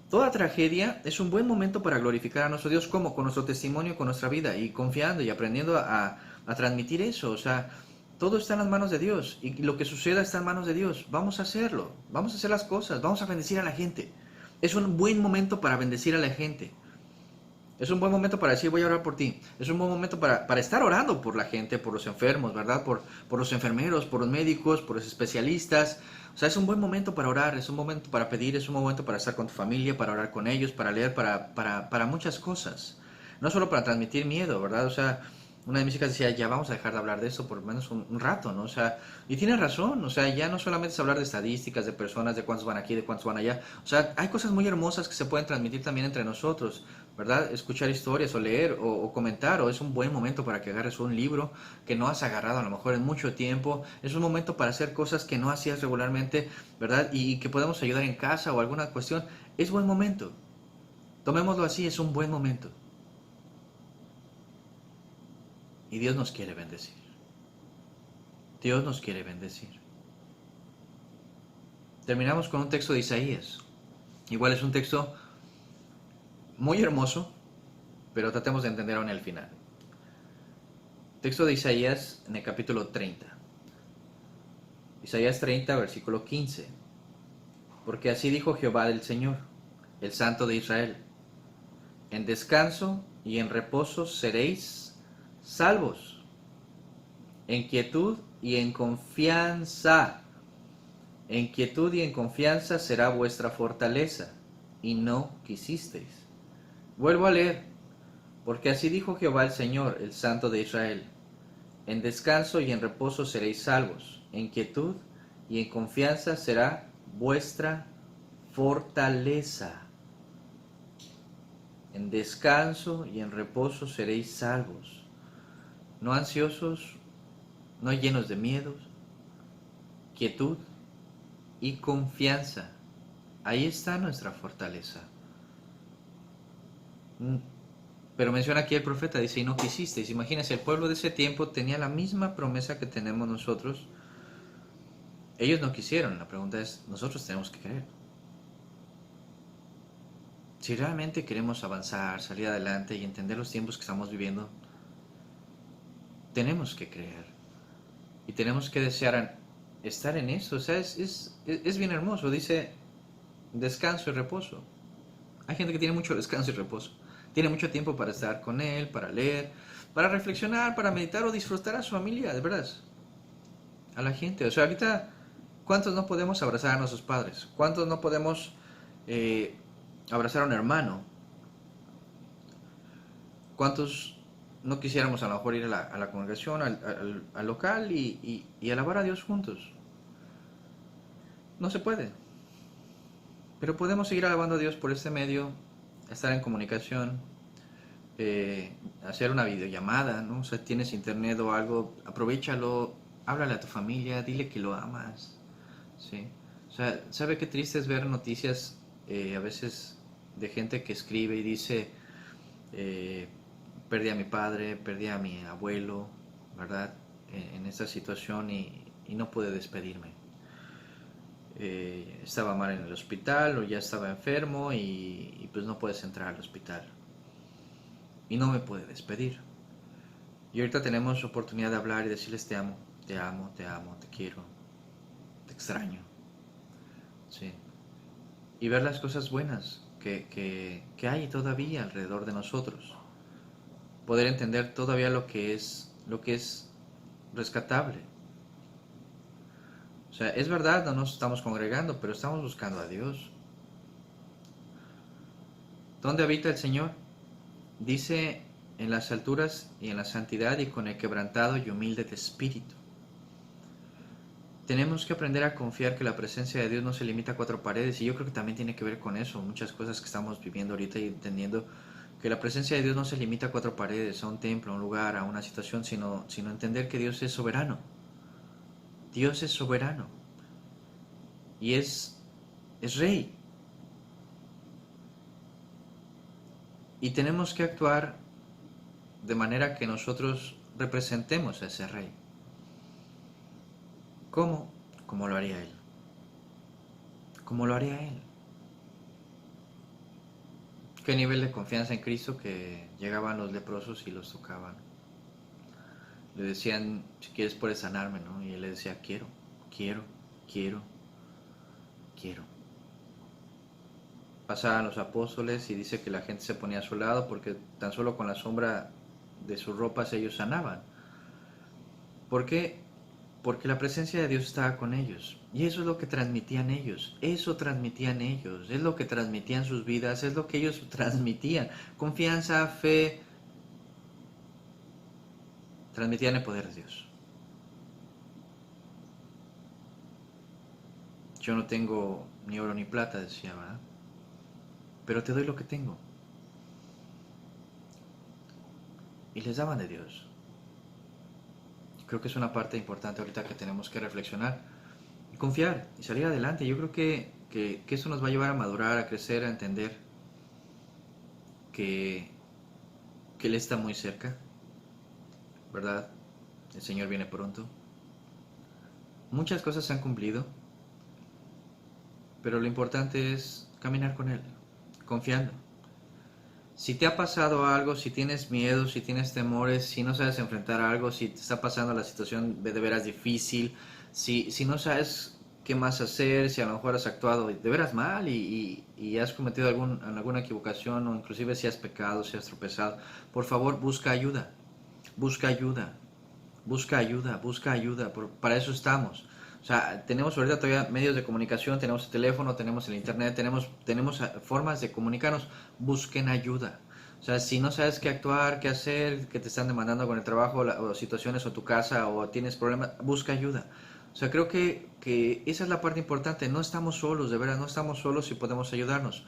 toda tragedia es un buen momento para glorificar a nuestro Dios. ¿Cómo? Con nuestro testimonio, con nuestra vida y confiando y aprendiendo a transmitir eso. O sea, todo está en las manos de Dios y lo que suceda está en manos de Dios. Vamos a hacerlo, vamos a hacer las cosas, vamos a bendecir a la gente. Es un buen momento para bendecir a la gente. Es un buen momento para decir: voy a orar por ti. Es un buen momento para estar orando por la gente, por los enfermos, ¿verdad? Por los enfermeros, por los médicos, por los especialistas. O sea, es un buen momento para orar, es un momento para pedir, es un momento para estar con tu familia, para orar con ellos, para leer, para muchas cosas. No solo para transmitir miedo, ¿verdad? O sea, una de mis hijas decía: ya vamos a dejar de hablar de eso por lo menos un rato, ¿no? O sea, y tiene razón, o sea, ya no solamente es hablar de estadísticas, de personas, de cuántos van aquí, de cuántos van allá. O sea, hay cosas muy hermosas que se pueden transmitir también entre nosotros, ¿verdad? Escuchar historias o leer o comentar, o es un buen momento para que agarres un libro que no has agarrado a lo mejor en mucho tiempo. Es un momento para hacer cosas que no hacías regularmente, ¿verdad? Y que podemos ayudar en casa o alguna cuestión. Es buen momento. Tomémoslo así, es un buen momento. Y Dios nos quiere bendecir. Dios nos quiere bendecir. Terminamos con un texto de Isaías. Igual es un texto muy hermoso, pero tratemos de entenderlo en el final. Texto de Isaías en el capítulo 30. Isaías 30, versículo 15. Porque así dijo Jehová del Señor, el Santo de Israel: en descanso y en reposo seréis salvos, en quietud y en confianza. En quietud y en confianza será vuestra fortaleza, y no quisisteis. Vuelvo a leer. Porque así dijo Jehová el Señor, el Santo de Israel: en descanso y en reposo seréis salvos, en quietud y en confianza será vuestra fortaleza. En descanso y en reposo seréis salvos, no ansiosos, no llenos de miedos, quietud y confianza. Ahí está nuestra fortaleza. Pero menciona aquí el profeta, dice: y no quisisteis. Imagínense, el pueblo de ese tiempo tenía la misma promesa que tenemos nosotros. Ellos no quisieron. La pregunta es, nosotros tenemos que creer. Si realmente queremos avanzar, salir adelante y entender los tiempos que estamos viviendo, tenemos que creer. Y tenemos que desear estar en eso. O sea, es bien hermoso. Dice descanso y reposo. Hay gente que tiene mucho descanso y reposo. Tiene mucho tiempo para estar con Él, para leer, para reflexionar, para meditar o disfrutar a su familia, de verdad. A la gente. O sea, ahorita, ¿cuántos no podemos abrazar a nuestros padres? ¿Cuántos no podemos abrazar a un hermano? ¿Cuántos no quisiéramos a lo mejor ir a la congregación, al local y alabar a Dios juntos? No se puede. Pero podemos seguir alabando a Dios por este medio, estar en comunicación, hacer una videollamada, ¿no? O sea, tienes internet o algo, aprovéchalo, háblale a tu familia, dile que lo amas, ¿sí? O sea, ¿sabe qué triste es ver noticias a veces de gente que escribe y dice, perdí a mi padre, perdí a mi abuelo, ¿verdad? En esta situación y no pude despedirme. Estaba mal en el hospital o ya estaba enfermo y pues no puedes entrar al hospital. Y no me puede despedir. Y ahorita tenemos oportunidad de hablar y decirles te amo, te amo, te amo, te quiero, te extraño. Sí. Y ver las cosas buenas que hay todavía alrededor de nosotros. Poder entender todavía lo que es rescatable. O sea, es verdad, no nos estamos congregando, pero estamos buscando a Dios. ¿Dónde habita el Señor? Dice, en las alturas y en la santidad y con el quebrantado y humilde de espíritu. Tenemos que aprender a confiar que la presencia de Dios no se limita a cuatro paredes, y yo creo que también tiene que ver con eso, muchas cosas que estamos viviendo ahorita y entendiendo que la presencia de Dios no se limita a cuatro paredes, a un templo, a un lugar, a una situación, sino entender que Dios es soberano. Dios es soberano y es rey. Y tenemos que actuar de manera que nosotros representemos a ese rey. ¿Cómo? Como lo haría Él. Como lo haría Él. Qué nivel de confianza en Cristo que llegaban los leprosos y los tocaban. Le decían, si quieres puedes sanarme, ¿no? Y Él le decía, quiero, quiero, quiero, quiero. Pasaban los apóstoles y dice que la gente se ponía a su lado porque tan solo con la sombra de sus ropas ellos sanaban. ¿Por qué? Porque la presencia de Dios estaba con ellos. Y eso es lo que transmitían ellos. Eso transmitían ellos. Es lo que transmitían sus vidas. Es lo que ellos transmitían. Confianza, fe. Transmitían el poder de Dios. Yo no tengo ni oro ni plata, decía, ¿verdad? Pero te doy lo que tengo. Y les daban de Dios. Creo que es una parte importante ahorita que tenemos que reflexionar y confiar y salir adelante. Yo creo que eso nos va a llevar a madurar, a crecer, a entender que Él está muy cerca, ¿verdad? El Señor viene pronto. Muchas cosas se han cumplido, pero lo importante es caminar con Él, confiando. Si te ha pasado algo, si tienes miedo, si tienes temores, si no sabes enfrentar algo, si te está pasando la situación de veras difícil, si no sabes qué más hacer, si a lo mejor has actuado de veras mal y has cometido alguna equivocación o inclusive si has pecado, si has tropezado, por favor busca ayuda, busca ayuda, busca ayuda, busca ayuda, para eso estamos. O sea, tenemos ahorita todavía medios de comunicación, tenemos el teléfono, tenemos el internet, tenemos formas de comunicarnos. Busquen ayuda. O sea, si no sabes qué actuar, qué hacer, que te están demandando con el trabajo o situaciones o tu casa o tienes problemas, busca ayuda. O sea, creo que esa es la parte importante. No estamos solos, de verdad, no estamos solos y podemos ayudarnos.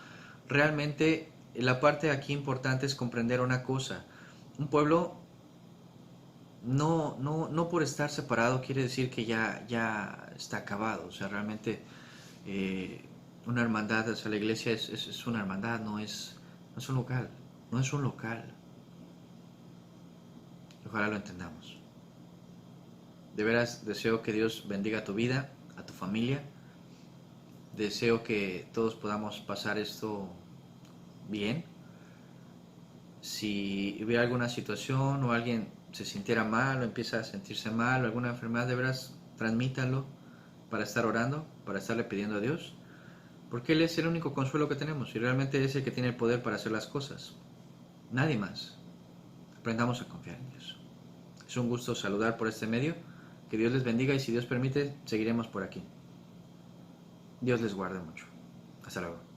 Realmente la parte aquí importante es comprender una cosa. Un pueblo no por estar separado quiere decir que ya está acabado. O sea, realmente una hermandad, o sea, la iglesia es una hermandad, no es un local, no es un local. Ojalá lo entendamos. De veras deseo que Dios bendiga tu vida, a tu familia. Deseo que todos podamos pasar esto bien. Si hubiera alguna situación o alguien se sintiera mal o empieza a sentirse mal o alguna enfermedad, de veras transmítalo para estar orando, para estarle pidiendo a Dios, porque Él es el único consuelo que tenemos y realmente es el que tiene el poder para hacer las cosas. Nadie más. Aprendamos a confiar en Dios. Es un gusto saludar por este medio. Que Dios les bendiga y si Dios permite, seguiremos por aquí. Dios les guarde mucho. Hasta luego.